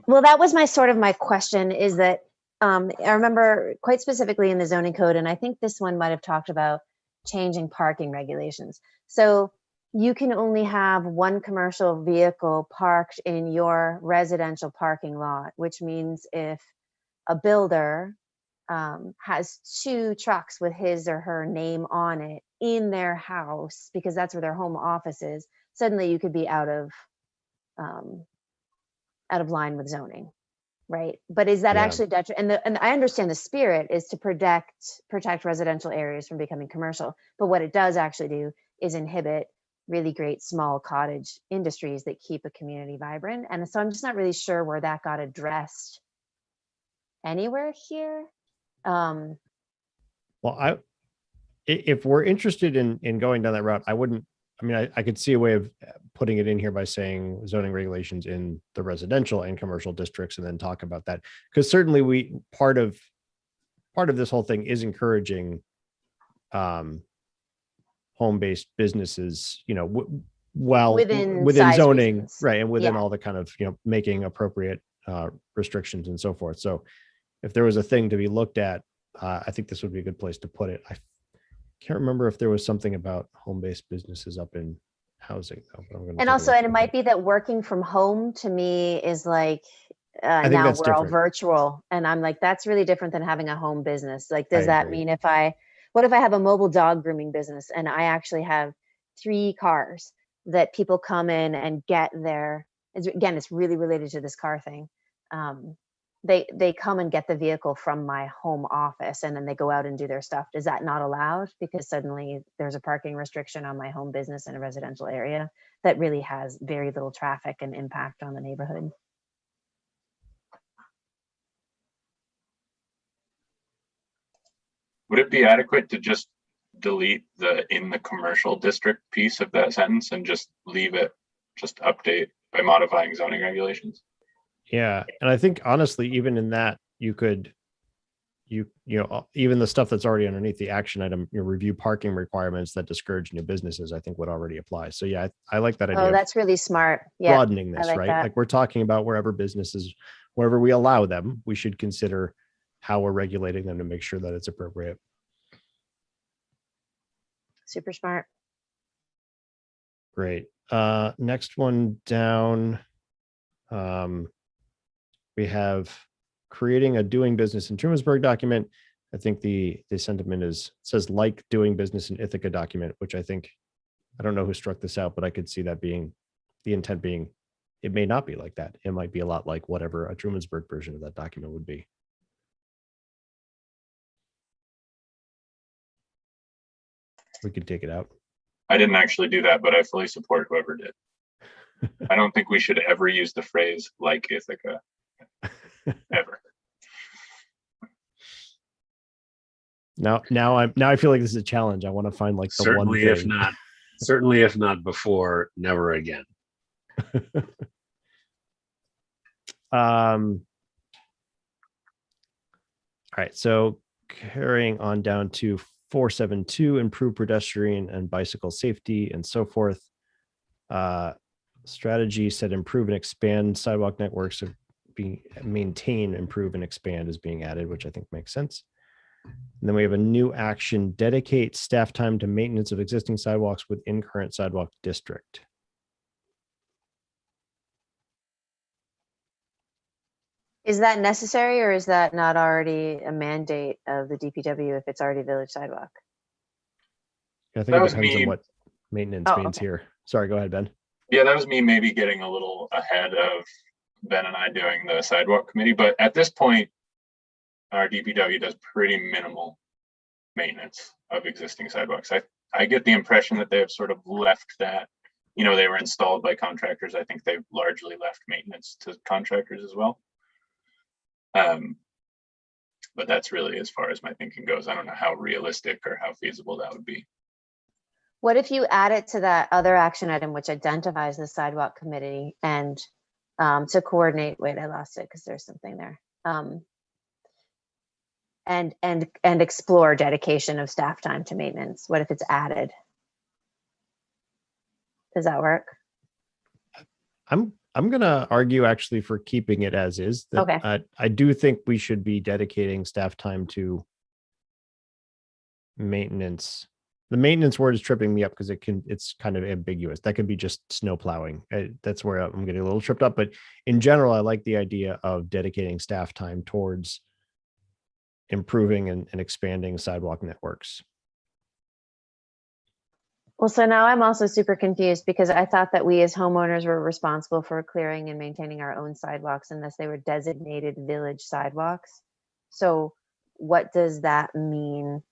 well, that was my question is that I remember quite specifically in the zoning code, and I think this one might have talked about changing parking regulations. So you can only have one commercial vehicle parked in your residential parking lot, which means if a builder has 2 trucks with his or her name on it in their house, because that's where their home office is, suddenly you could be out of line with zoning, right? But is that Yeah. actually detrimental? And I understand the spirit is to protect residential areas from becoming commercial, but what it does actually do is inhibit really great small cottage industries that keep a community vibrant. And so I'm just not really sure where that got addressed anywhere here. Well, if we're interested in going down that route, I could see a way of putting it in here by saying zoning regulations in the residential and commercial districts and then talk about that. Because certainly part of this whole thing is encouraging home-based businesses, Within within size zoning, reasons. right, and within Yeah. all the kind of making appropriate restrictions and so forth. So if there was a thing to be looked at, I think this would be a good place to put it. I can't remember if there was something about home-based businesses up in housing though. But I'm gonna And take a also, look and it at might be that working from home to me is like, think now that's we're all different. virtual. And I'm like, that's really different than having a home business. Like, I does that agree. mean what if I have a mobile dog grooming business and I actually have 3 cars that people come in and get it's really related to this car thing. They come and get the vehicle from my home office and then they go out and do their stuff. Is that not allowed? Because suddenly there's a parking restriction on my home business in a residential area that really has very little traffic and impact on the neighborhood. Would it be adequate to just delete the in the commercial district piece of that sentence and just leave it, just update by modifying zoning regulations? Yeah, and I think honestly, even in that, you could, even the stuff that's already underneath the action item, review parking requirements that discourage new businesses, I think would already apply. So yeah, I like that idea. Oh, of that's really smart. Yeah. broadening this, like right? that. Like we're talking about wherever we allow them, we should consider how we're regulating them to make sure that it's appropriate. Super smart. Great. Next one down. We have creating a doing business in Trumansburg document. I think the sentiment says like doing business in Ithaca document, which I think, I don't know who struck this out, but I could see that being the intent being, it may not be like that. It might be a lot like whatever a Trumansburg version of that document would be. We could take it out. I didn't actually do that, but I fully support whoever did. I don't think we should ever use the phrase like Ithaca, ever. Now I feel like this is a challenge. I want to find like the Certainly, one if thing. not, certainly if not before, never again. All right, so carrying on down to 472, improve pedestrian and bicycle safety and so forth. Strategy said improve and expand sidewalk networks of being maintain, improve and expand is being added, which I think makes sense. And then we have a new action, dedicate staff time to maintenance of existing sidewalks within current sidewalk district. Is that necessary, or is that not already a mandate of the DPW if it's already village sidewalk? I think That it was depends on me. what maintenance Oh, means okay. here. Sorry, go ahead, Ben. Yeah, that was me maybe getting a little ahead of Ben and I doing the sidewalk committee, but at this point, our DPW does pretty minimal maintenance of existing sidewalks. I get the impression that they have sort of left that, you know, they were installed by contractors. I think they've largely left maintenance to contractors as well. But that's really as far as my thinking goes. I don't know how realistic or how feasible that would be. What if you add it to that other action item, which identifies the sidewalk committee and to coordinate, wait, I lost it because there's something there. And explore dedication of staff time to maintenance. What if it's added? Does that work? I'm gonna argue actually for keeping it as is. That Okay. I do think we should be dedicating staff time to maintenance. The maintenance word is tripping me up because it's kind of ambiguous. That could be just snow plowing. That's where I'm getting a little tripped up. But in general, I like the idea of dedicating staff time towards improving and expanding sidewalk networks. Well, so now I'm also super confused because I thought that we as homeowners were responsible for clearing and maintaining our own sidewalks unless they were designated village sidewalks. So what does that mean?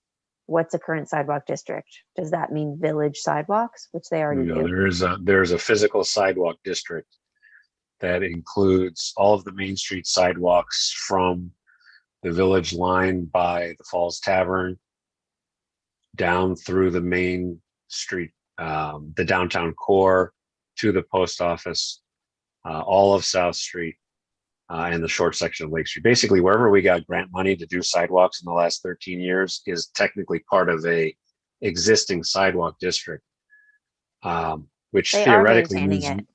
What's a current sidewalk district? Does that mean village sidewalks, which they already No, do? there's a physical sidewalk district that includes all of the Main Street sidewalks from the village line by the Falls Tavern down through the main street, the downtown core to the post office, all of South Street, and the short section of Lake Street. Basically, wherever we got grant money to do sidewalks in the last 13 years is technically part of a existing sidewalk district, which They are theoretically maintaining means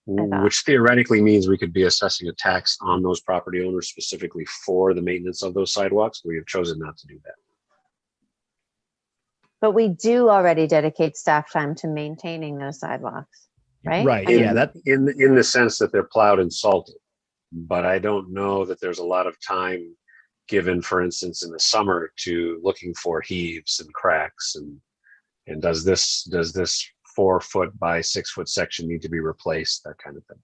it, I thought. which theoretically means we could be assessing a tax on those property owners specifically for the maintenance of those sidewalks. We have chosen not to do that. But we do already dedicate staff time to maintaining those sidewalks, right? Right. I mean, Yeah. That In the sense that they're plowed and salted, but I don't know that there's a lot of time given, for instance, in the summer to looking for heaves and cracks and does this 4 foot by 6 foot section need to be replaced, that kind of thing.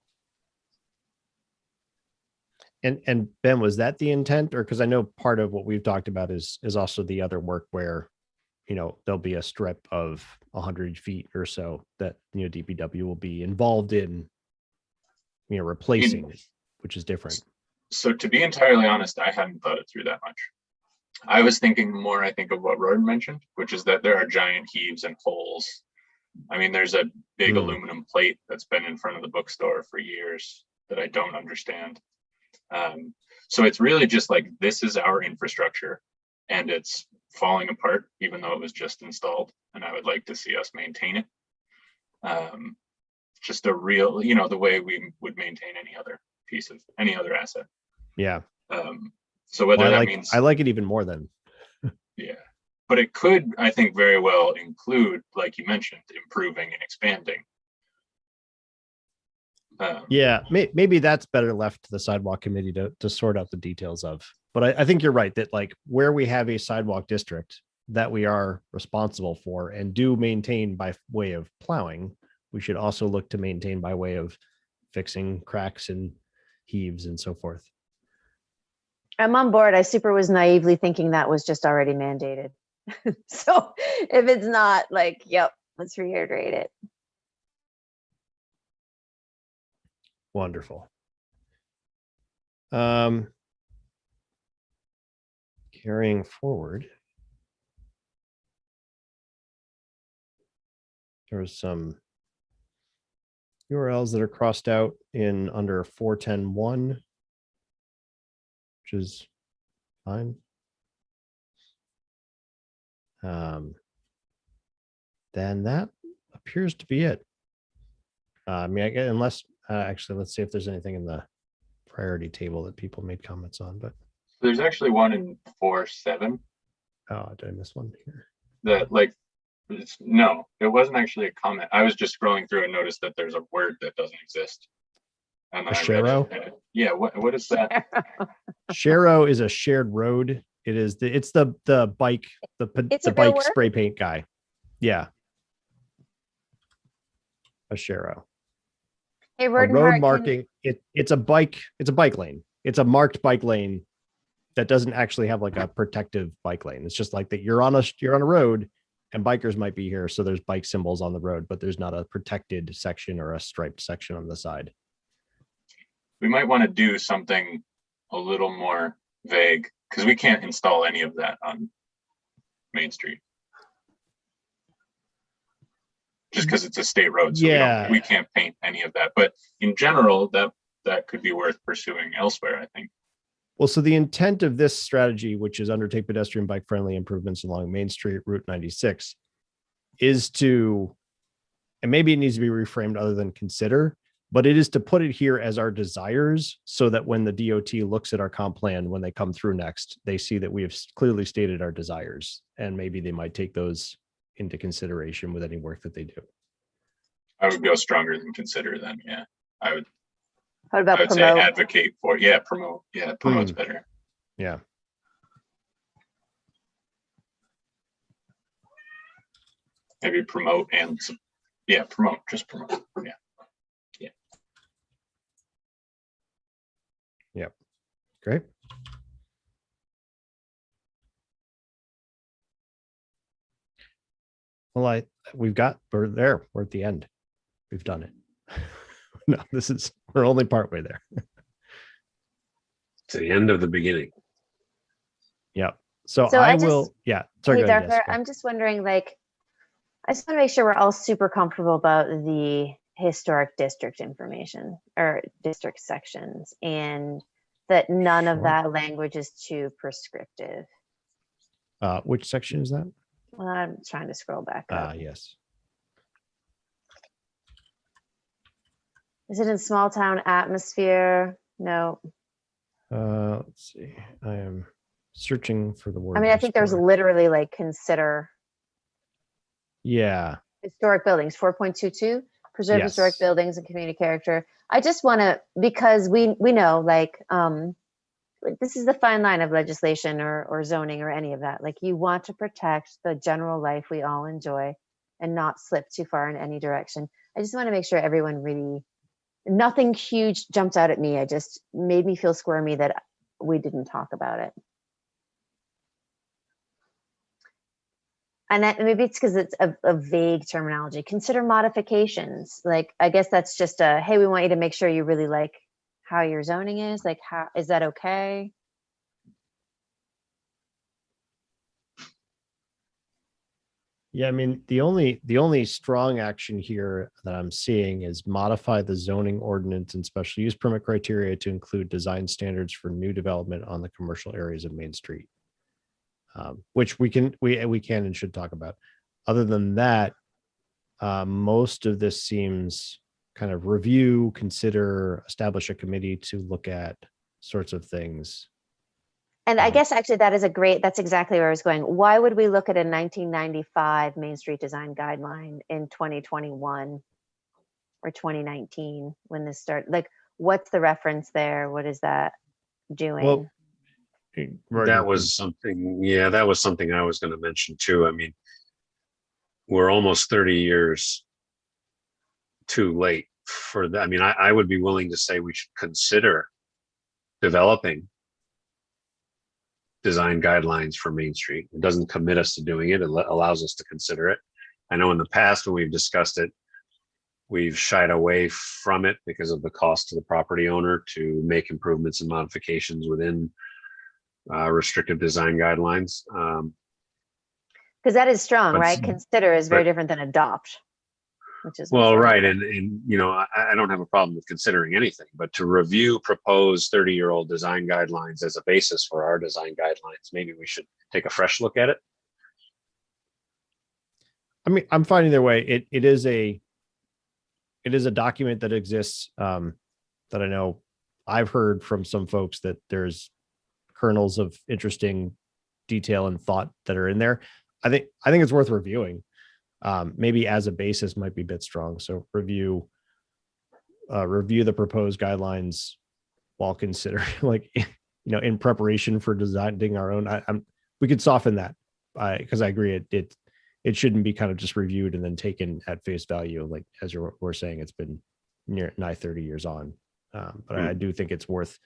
and Ben, was that the intent? Or because I know part of what we've talked about is also the other work where, you know, there'll be a strip of 100 feet or so that, you know, DPW will be involved in, you know, replacing it, which is different. So to be entirely honest, I hadn't thought it through that much. I was thinking more, I think, of what Roy mentioned, which is that there are giant heaves and holes. I mean, there's a big aluminum plate that's been in front of the bookstore for years that I don't understand. So it's really just like, this is our infrastructure and it's falling apart, even though it was just installed, and I would like to see us maintain it. Just a real, you know, the way we would maintain any other piece of any other asset. Yeah. So whether Well, that means, I like it even more than. yeah, but it could, I think, very well include, like you mentioned, improving and expanding. Yeah, maybe that's better left to the sidewalk committee to sort out the details of. But I think you're right that like where we have a sidewalk district that we are responsible for and do maintain by way of plowing, we should also look to maintain by way of fixing cracks and heaves and so forth. I'm on board. I super was naively thinking that was just already mandated. So if it's not, like, yep, let's reiterate it. Wonderful. Carrying forward. There was some URLs that are crossed out in under 410.1, which is fine. Then that appears to be it. I mean, unless actually, let's see if there's anything in the priority table that people made comments on. But There's actually one in 4.7 oh, did I miss one here? that like, no, it wasn't actually a comment. I was just scrolling through and noticed that there's a word that doesn't exist. And then I read Shero? it. Yeah, what is that? Shero is a shared road. It's the bike, It's the a real bike word? spray paint guy. Yeah. A Shero. Hey, A Word and road Heart, marking, it's a bike lane. It's a marked bike lane that doesn't actually have like a protective bike lane. It's just like that you're on a road and bikers might be here. So there's bike symbols on the road, but there's not a protected section or a striped section on the side. We might want to do something a little more vague because we can't install any of that on Main Street. Just because it's a state road, so Yeah. we can't paint any of that. But in general, that could be worth pursuing elsewhere, I think. Well, so the intent of this strategy, which is undertake pedestrian bike friendly improvements along Main Street, Route 96, is to, and maybe it needs to be reframed other than consider, but it is to put it here as our desires so that when the DOT looks at our comp plan, when they come through next, they see that we have clearly stated our desires, and maybe they might take those into consideration with any work that they do. I would go stronger than consider then. Yeah, I would what about say promote? advocate for. Yeah, promote. Yeah, promote's better. Yeah. Maybe promote and yeah, promote. Just promote. Yeah. Great. Well, we're there. We're at the end. We've done it. No, we're only partway there. To the end of the beginning. Yep. So So I I just- will, yeah. Sorry, Hey, go ahead, Darther, Jessica. I'm just wondering, like, I just want to make sure we're all super comfortable about the historic district information or district sections, and that none of Sure. that language is too prescriptive. Which section is that? Well, I'm trying to scroll back up. Yes. Is it in small town atmosphere? No. Let's see. I am searching for the word. I mean, I think there's historic. literally like consider Yeah. historic buildings, 4.22, preserve historic Yes. buildings and community character. I just want to, because we know like this is the fine line of legislation or zoning or any of that. Like you want to protect the general life we all enjoy and not slip too far in any direction. I just want to make sure everyone really, nothing huge jumped out at me. I just made me feel squirmy that we didn't talk about it. And maybe it's because it's a vague terminology. Consider modifications. Like, I guess that's just hey, we want you to make sure you really like how your zoning is. Like, how is that okay? Yeah, I mean, the only strong action here that I'm seeing is modify the zoning ordinance and special use permit criteria to include design standards for new development on the commercial areas of Main Street. Which we can and should talk about. Other than that, most of this seems kind of review, consider, establish a committee to look at sorts of things. And I Um, guess actually that's exactly where I was going. Why would we look at a 1995 Main Street Design Guideline in 2021 or 2019 when this started? Like, what's the reference there? What is that doing? Well, Roy, That you was something, yeah, that was something I was going to mention too. I mean, we're almost 30 years too late for that. I mean, I would be willing to say we should consider developing design guidelines for Main Street. It doesn't commit us to doing it. It allows us to consider it. I know in the past when we've discussed it, we've shied away from it because of the cost to the property owner to make improvements and modifications within restrictive design guidelines. Because that is strong, But- right? Consider is very but- different than adopt, which is Well, what's right. happening. And you know, I don't have a problem with considering anything, but to review proposed 30-year-old design guidelines as a basis for our design guidelines, maybe we should take a fresh look at it. I mean, I'm fine either way. It is a document that exists, that I know I've heard from some folks that there's kernels of interesting detail and thought that are in there. I think it's worth reviewing. Maybe as a basis might be a bit strong. So review the proposed guidelines while considering, like, in preparation for designing our own. We could soften that, because I agree it shouldn't be kind of just reviewed and then taken at face value. Like, as we're saying, it's been nigh 30 years on. But I do think it's worth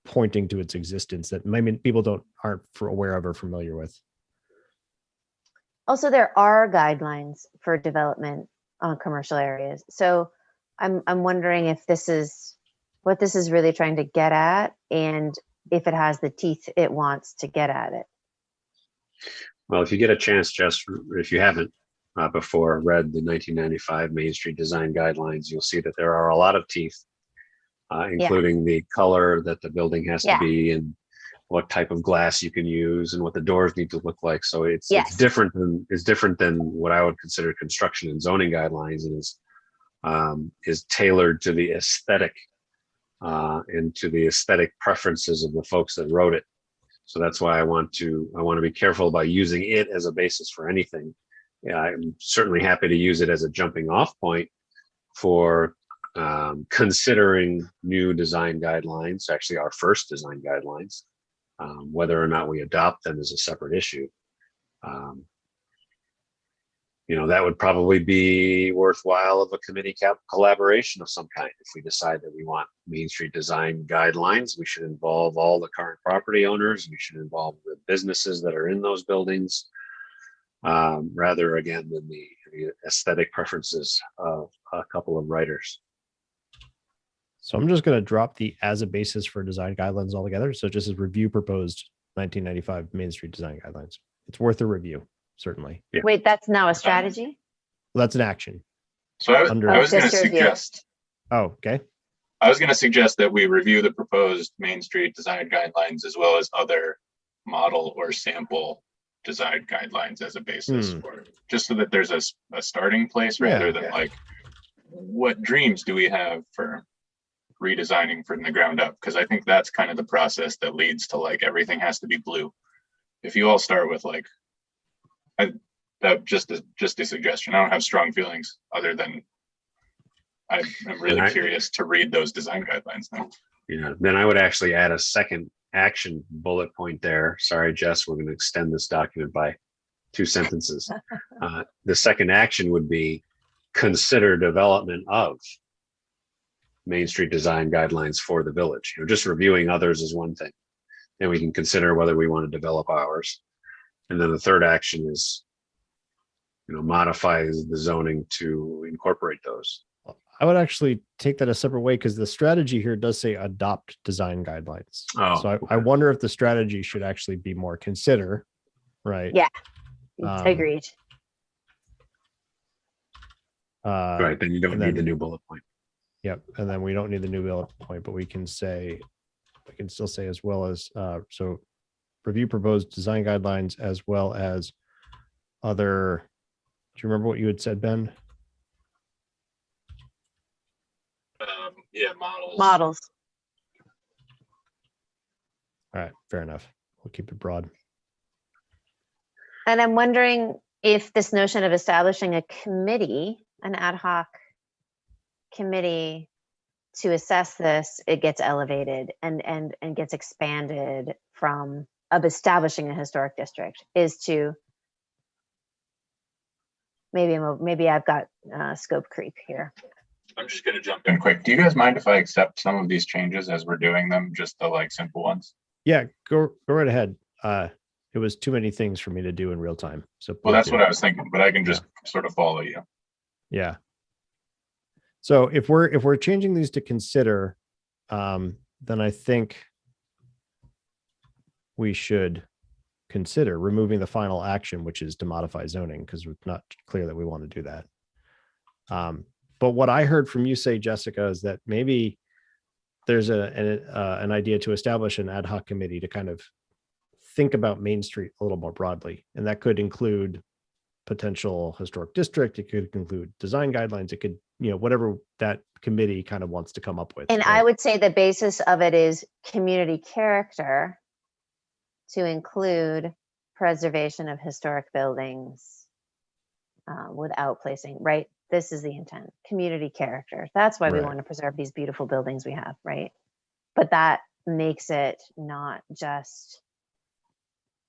pointing to its existence that maybe people aren't aware of or familiar with. Also, there are guidelines for development on commercial areas. So I'm wondering if this is what this is really trying to get at, and if it has the teeth it wants to get at it. Well, if you get a chance, Jess, if you haven't before read the 1995 Main Street Design Guidelines, you'll see that there are a lot of teeth, including the color that the building has to be, and what type of glass you can use, and what the doors need to look like. So it's different than what I would consider construction and zoning guidelines, and is tailored to the aesthetic and to the aesthetic preferences of the folks that wrote it. So that's why I want to be careful about using it as a basis for anything. Yeah, I'm certainly happy to use it as a jumping off point for considering new design guidelines, actually our first design guidelines. Whether or not we adopt them is a separate issue. That would probably be worthwhile of a committee collaboration of some kind. If we decide that we want Main Street design guidelines, we should involve all the current property owners. We should involve the businesses that are in those buildings, rather again than the aesthetic preferences of a couple of writers. So I'm just going to drop the as a basis for design guidelines altogether. So just as review proposed 1995 Main Street design guidelines. It's worth a review, certainly. Yeah. Wait, that's now a strategy? Well, that's an action. So I was Under- going to Just to review. suggest, Oh, okay. I was going to suggest that we review the proposed Main Street design guidelines as well as other model or sample design guidelines as a basis for it, just so that there's a starting place rather than like, what dreams do we have for redesigning from the ground up? Because I think that's kind of the process that leads to like everything has to be blue. If you all start with like, just a suggestion. I don't have strong feelings other than I'm really curious to read those design guidelines now. Then I would actually add a second action bullet point there. Sorry, Jess, we're going to extend this document by 2 sentences. The second action would be consider development of Main Street design guidelines for the village. Just reviewing others is one thing. Then we can consider whether we want to develop ours. And then the third action is, modify the zoning to incorporate those. I would actually take that a separate way because the strategy here does say adopt design guidelines. Oh, So I wonder if the strategy should actually be more consider, right? Yeah. Agreed. Right. Then you don't need the new bullet point. Yep. And then we don't need the new bullet point, but we can still say as well as, so review proposed design guidelines as well as other, do you remember what you had said, Ben? Yeah, models. Models. All right, fair enough. we'll keep it broad. And I'm wondering if this notion of establishing a committee, an ad hoc committee to assess this, it gets elevated and gets expanded from of establishing a historic district is to maybe I've got scope creep here. I'm just gonna jump in quick. Do you guys mind if I accept some of these changes as we're doing them, just the like simple ones? Yeah, go right ahead. It was too many things for me to do in real time. So Well, please that's do. what I was thinking, but I can just sort of follow you. Yeah. So if we're changing these to consider, then I think we should consider removing the final action, which is to modify zoning, because it's not clear that we want to do that. But what I heard from you say, Jessica, is that maybe there's an idea to establish an ad hoc committee to kind of think about Main Street a little more broadly, and that could include potential historic district. It could include design guidelines. It could, whatever that committee kind of wants to come up with. And I would say the basis of it is community character to include preservation of historic buildings without placing, right? This is the intent, community character. That's why we Right. want to preserve these beautiful buildings we have, right? But that makes it not just,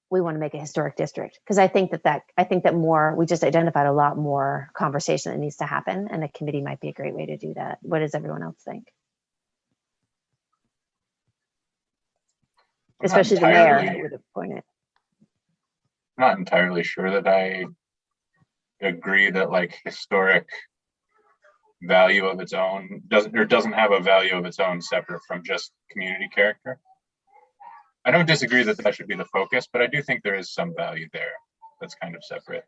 we want to make a historic district. Because I think that more, we just identified a lot more conversation that needs to happen, and a committee might be a great way to do that. What does everyone else think? I'm not Especially the mayor entirely- would appoint it. I'm not entirely sure that I agree that like historic value of its own doesn't have a value of its own separate from just community character. I don't disagree that that should be the focus, but I do think there is some value there that's kind of separate.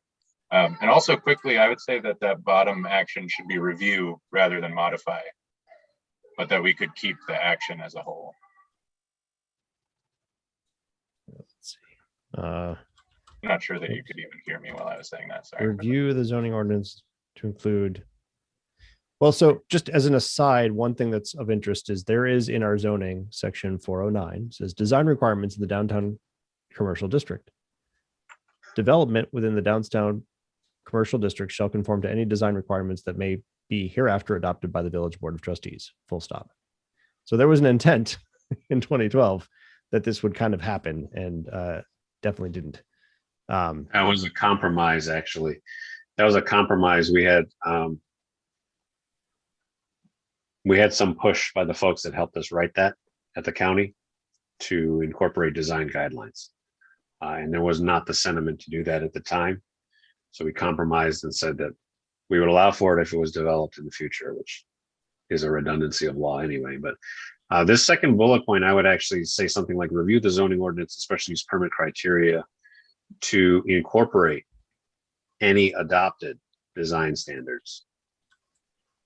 And also quickly, I would say that that bottom action should be review rather than modify, but that we could keep the action as a whole. Let's see. I'm not sure that you could even hear me while I was saying that. Sorry. Review the zoning ordinance to include. Well, so just as an aside, one thing that's of interest is there is in our zoning section 409 says design requirements in the downtown commercial district. Development within the downtown commercial district shall conform to any design requirements that may be hereafter adopted by the village board of trustees, full stop. So there was an intent in 2012 that this would kind of happen, and definitely didn't. That was a compromise, actually. That was a compromise. We had some push by the folks that helped us write that at the county to incorporate design guidelines. And there was not the sentiment to do that at the time. So we compromised and said that we would allow for it if it was developed in the future, which is a redundancy of law anyway. But this second bullet point, I would actually say something like review the zoning ordinance, especially use permit criteria to incorporate any adopted design standards.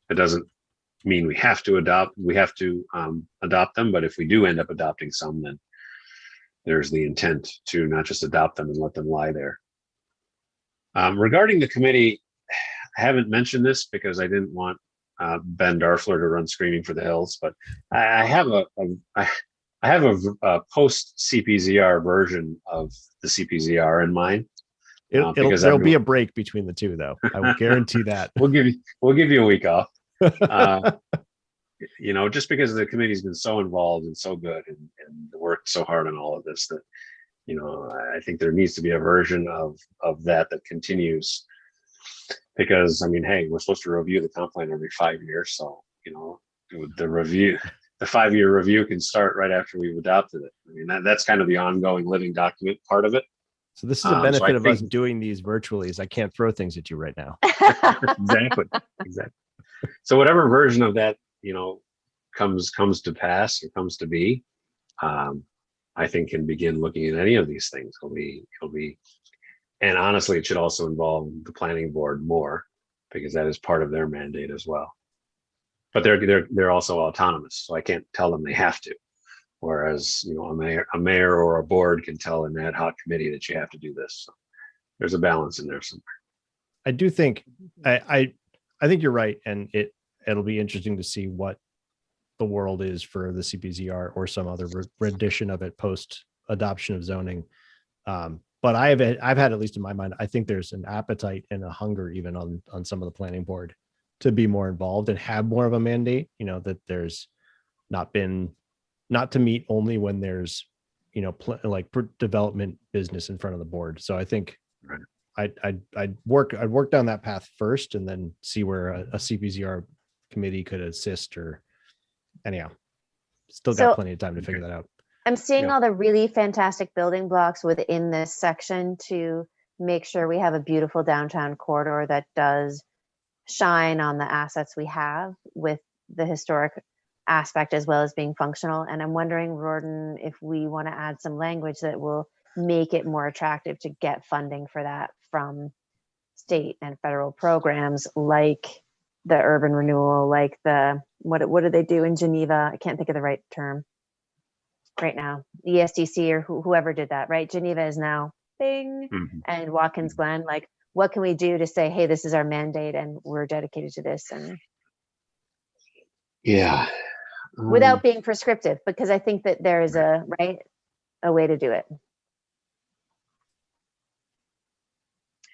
It doesn't mean we have to adopt them, but if we do end up adopting some, then there's the intent to not just adopt them and let them lie there. Regarding the committee, I haven't mentioned this because I didn't want Ben Darfler to run screaming for the hills, but I have a post CPZR version of the CPZR in mind. There'll be a break between the two, though. I will guarantee that. We'll give you a week off. Just because the committee's been so involved and so good and worked so hard on all of this that, I think there needs to be a version of that continues. Because hey, we're supposed to review the comp plan every 5 years. So, the 5-year review can start right after we've adopted it. That's kind of the ongoing living document part of it. So this is a benefit of us doing these virtually, is I can't throw things at you right now. Exactly. So whatever version of that, comes to pass or comes to be, I think can begin looking at any of these things. It'll be, and honestly, it should also involve the planning board more because that is part of their mandate as well. But they're also autonomous, so I can't tell them they have to. Whereas, a mayor or a board can tell an ad hoc committee that you have to do this. So there's a balance in there somewhere. I do think I think you're right, and it'll be interesting to see what the world is for the CPZR or some other rendition of it post adoption of zoning. But I've had, at least in my mind, I think there's an appetite and a hunger even on some of the planning board to be more involved and have more of a mandate, you know, that there's not to meet only when there's, you know, development business in front of the board. So I think Right. I'd work down that path first and then see where a CPZR committee could assist, or anyhow, still got So- plenty of time to figure that out. I'm seeing Yeah. all the really fantastic building blocks within this section to make sure we have a beautiful downtown corridor that does shine on the assets we have with the historic aspect as well as being functional. And I'm wondering, Rorden, if we want to add some language that will make it more attractive to get funding for that from state and federal programs like the urban renewal, like the, what do they do in Geneva? I can't think of the right term right now, ESDC or whoever did that, right? Geneva is now Bing Mhm. and Watkins Glen. Like, what can we do to say, hey, this is our mandate and we're dedicated to this, and Yeah. without being prescriptive, because I think that there is a way to do it.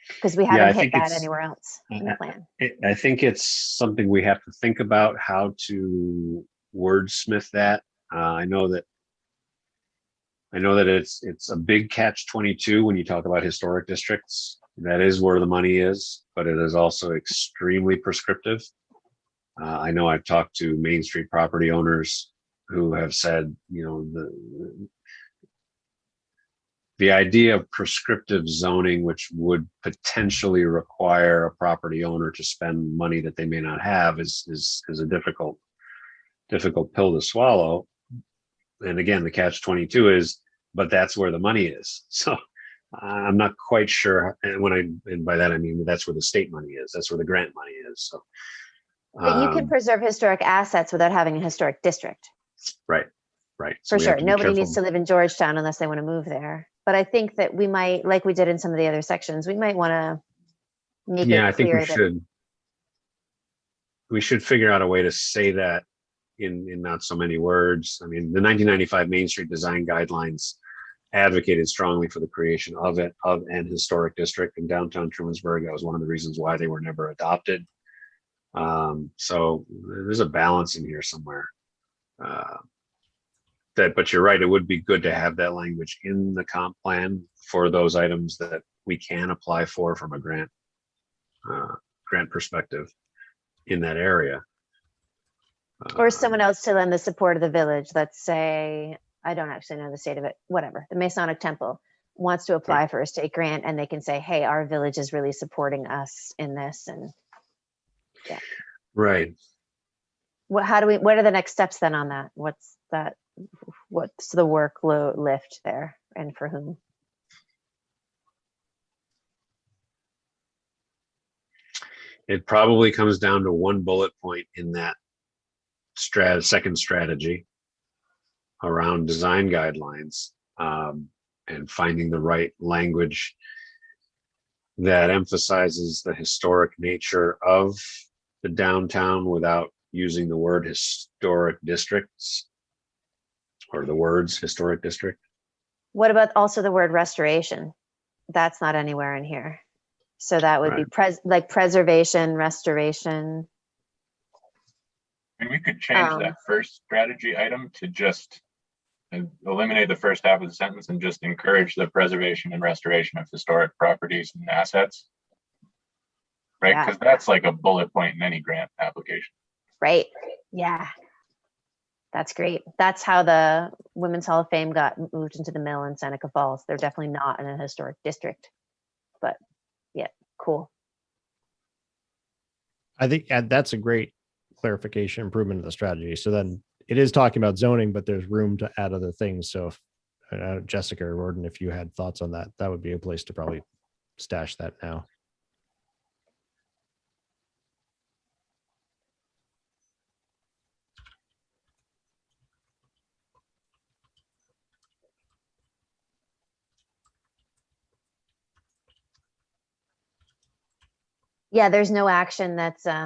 Because we Yeah, haven't I hit think that it's- anywhere else in the plan. I think it's something we have to think about how to wordsmith that. I know that it's a big catch-22 when you talk about historic districts. That is where the money is, but it is also extremely prescriptive. I know I've talked to Main Street property owners who have said, you know, the idea of prescriptive zoning, which would potentially require a property owner to spend money that they may not have, is a difficult pill to swallow. And again, the catch-22 is, but that's where the money is. So I'm not quite sure. And by that I mean that's where the state money is. That's where the grant money is. So But you can preserve historic assets without having a historic district. right. So For we have sure. to be Nobody careful. needs to live in Georgetown unless they want to move there. But I think that we might, like we did in some of the other sections, we might want to make Yeah, it I think clear we that should figure out a way to say that in not so many words. I mean, the 1995 Main Street Design Guidelines advocated strongly for the creation of an historic district in downtown Trumansburg. That was one of the reasons why they were never adopted. So there's a balance in here somewhere. But you're right, it would be good to have that language in the comp plan for those items that we can apply for from a grant perspective in that area. or someone else to lend the support of the village. Let's say, I don't actually know the state of it, whatever, the Masonic Temple wants to apply for a state grant and they can say, hey, our village is really supporting us in this. And Right. what are the next steps then on that? What's the workload lift there and for whom? It probably comes down to one bullet point in that second strategy around design guidelines, and finding the right language that emphasizes the historic nature of the downtown without using the word historic districts or the words historic district. What about also the word restoration? That's not anywhere in here. So that would be like preservation, restoration. And we could change that first strategy item to just eliminate the first half of the sentence and just encourage the preservation and restoration of historic properties and assets. Right? Yeah. Because that's like a bullet point in any grant application. Right. Yeah. That's great. That's how the Women's Hall of Fame got moved into the mill in Seneca Falls. They're definitely not in a historic district, but yeah, cool. I think that's a great clarification, improvement of the strategy. So then it is talking about zoning, but there's room to add other things. So if Jessica or Rorden, if you had thoughts on that, that would be a place to probably stash that now. Yeah, there's no action that's I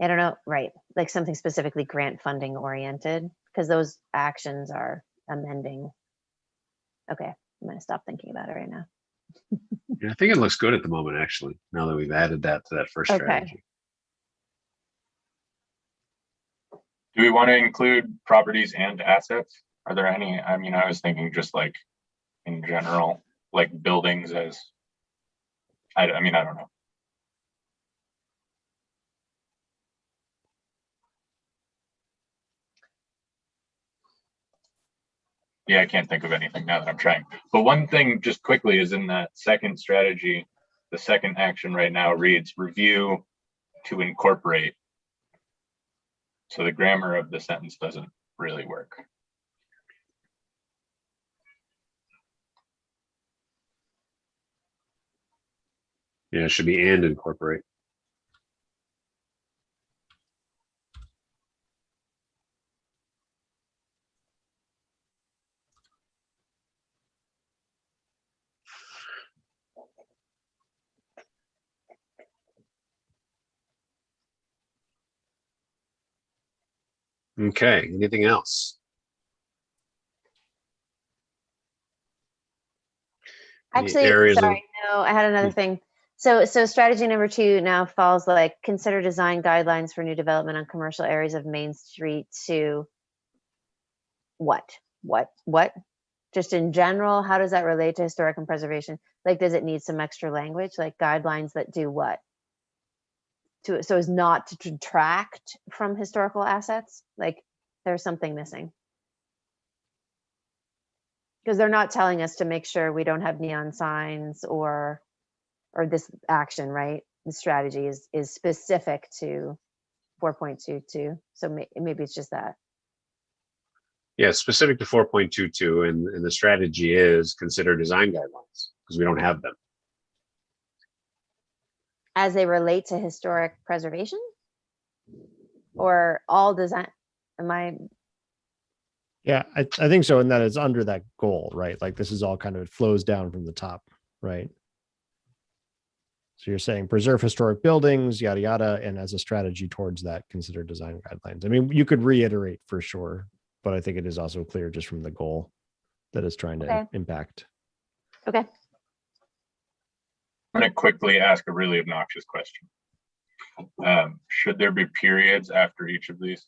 don't know, right? Like something specifically grant funding oriented. because those actions are amending. Okay, I'm gonna stop thinking about it right now. Yeah, I think it looks good at the moment, actually, now that we've added that to that first Okay. strategy. Do we want to include properties and assets? Are there any, I mean, I was thinking just like in general, like buildings as, I mean, I don't know. Yeah, I can't think of anything now that I'm trying. But one thing just quickly is in that second strategy, the second action right now reads review to incorporate. So the grammar of the sentence doesn't really work. Yeah, it should be and incorporate. Okay, anything else? Any Actually, areas of- sorry, no, I had another thing. So strategy number 2 now falls like consider design guidelines for new development on commercial areas of Main Street to what? Just in general, how does that relate to historic and preservation? Like, does it need some extra language, like guidelines that do what? So as not to detract from historical assets? Like, there's something missing. Because they're not telling us to make sure we don't have neon signs or this action, right? The strategy is specific to 4.22. So maybe it's just that. Yeah, it's specific to 4.22, and the strategy is consider design guidelines because we don't have them. As they relate to historic preservation? Or all design, Yeah, I think so. And that it's under that goal, right? Like this is all kind of, it flows down from the top, right? So you're saying preserve historic buildings, yada, yada. And as a strategy towards that, consider design guidelines. I mean, you could reiterate for sure, but I think it is also clear just from the goal that it's trying to Okay. impact. okay. I'm going to quickly ask a really obnoxious question. Should there be periods after each of these?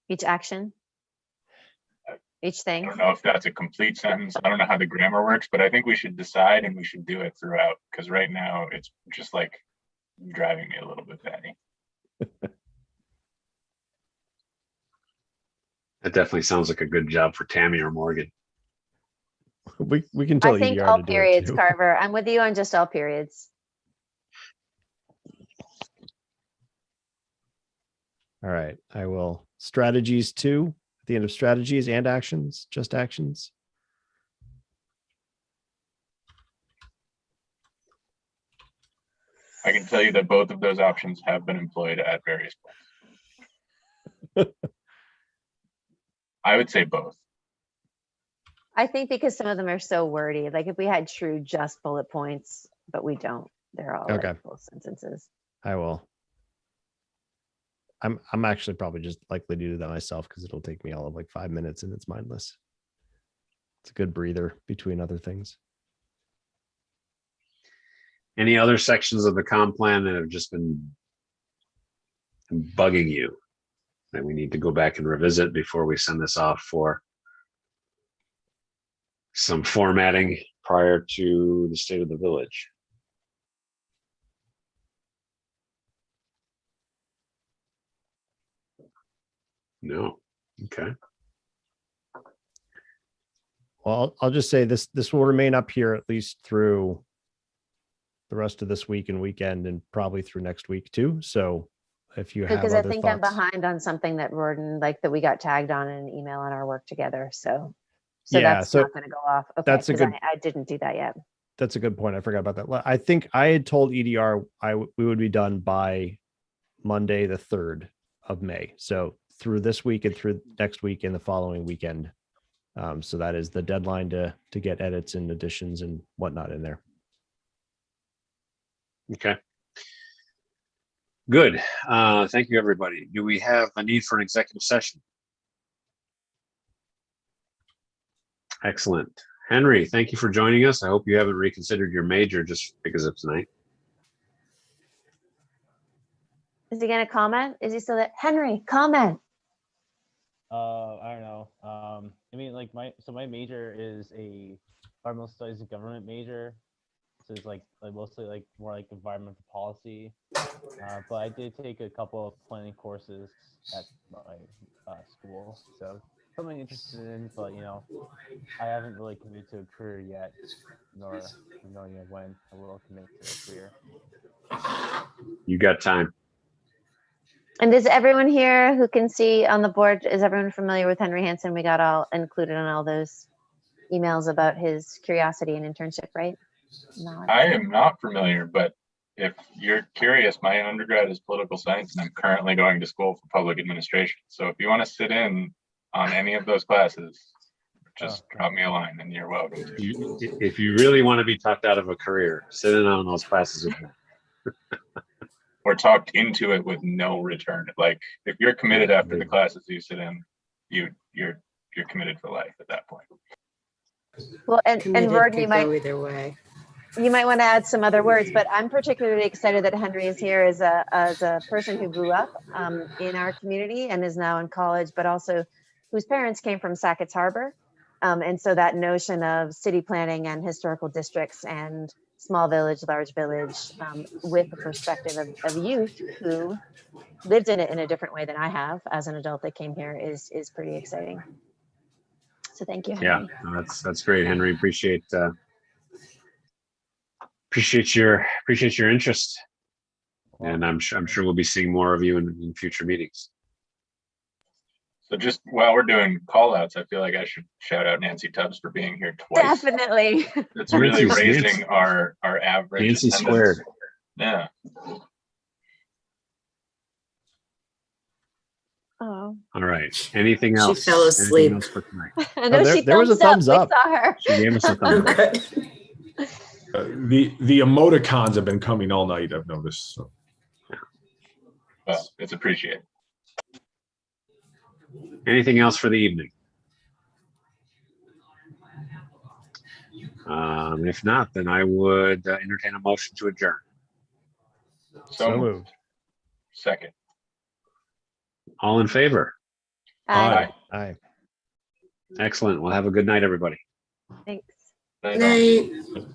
Each action? Each I thing? don't know if that's a complete sentence. I don't know how the grammar works, but I think we should decide and we should do it throughout because right now it's just like driving me a little bit batty. That definitely sounds like a good job for Tammy or Morgan. We can tell I think EDR all to do it periods, too. Carver. I'm with you on just all periods. All right, I will. Strategies 2 at the end of strategies and actions, just actions. I can tell you that both of those options have been employed at various points. I would say both. I think because some of them are so wordy, like if we had true just bullet points, but we don't, they're all Okay. like full sentences. I will. I'm actually probably just likely to do that myself because it'll take me all of like 5 minutes and it's mindless. It's a good breather between other things. Any other sections of the comp plan that have just been bugging you that we need to go back and revisit before we send this off for some formatting prior to the state of the village? No. Okay. Well, I'll just say this will remain up here at least through the rest of this week and weekend and probably through next week too. So if you have Because I other think I'm thoughts, behind on something that Roden, like that we got tagged on in an email on our work together. So Yeah, that's so not going to go off. Okay, that's a 'cause good- I didn't do that yet. that's a good point. I forgot about that. I think I had told EDR we would be done by Monday, the 3rd of May. So through this week and through next week and the following weekend. So that is the deadline to get edits and additions and whatnot in there. Okay. Good. Thank you, everybody. Do we have a need for an executive session? Excellent. Henry, thank you for joining us. I hope you haven't reconsidered your major just because of tonight. Is he gonna comment? Is he still there? Henry, comment. I don't know. I mean, like my major is a environmental studies and government major, so it's like mostly like more like environmental policy. But I did take a couple of planning courses at my school, so something interested in. But you know, I haven't really committed to a career yet, nor knowing when I will commit to a career. You got time. And is everyone here who can see on the board, is everyone familiar with Henry Hansen? We got all included on all those emails about his curiosity and internship, right? No. I am not familiar, but if you're curious, my undergrad is political science and I'm currently going to school for public administration. So if you want to sit in on any of those classes, just drop me a line and you're welcome to. If you really want to be talked out of a career, sit in on those classes with me. Or talked into it with no return. Like if you're committed after the classes you sit in, you're committed for life at that point. Well, and Committed Vern, could go either way. you might want to add some other words, but I'm particularly excited that Henry is here as a person who grew up in our community and is now in college, but also whose parents came from Sackett's Harbor. And so that notion of city planning and historical districts and small village, large village, with the perspective of youth who lived in it in a different way than I have as an adult that came here is pretty exciting. So thank you, Henry. Yeah, no, that's great, Henry. Appreciate your interest, and I'm sure we'll be seeing more of you in future meetings. So just while we're doing call outs, I feel like I should shout out Nancy Tubbs for being here twice. Definitely. It's really Nancy's- raising our average. Nancy attendance. squared. Yeah. Oh, All right. Anything She else? fell asleep. Anything else for tonight? I know there- she there was a thumbs thumbs up. We saw her. She gave us a thumbs up. The emoticons have been coming all night, I've noticed. So. Well, it's appreciated. Anything else for the evening? If not, then I would entertain a motion to adjourn. So moved. Second. All in favor? Aye. Aye. Excellent. Well, have a good night, everybody. Thanks. Night all. Night.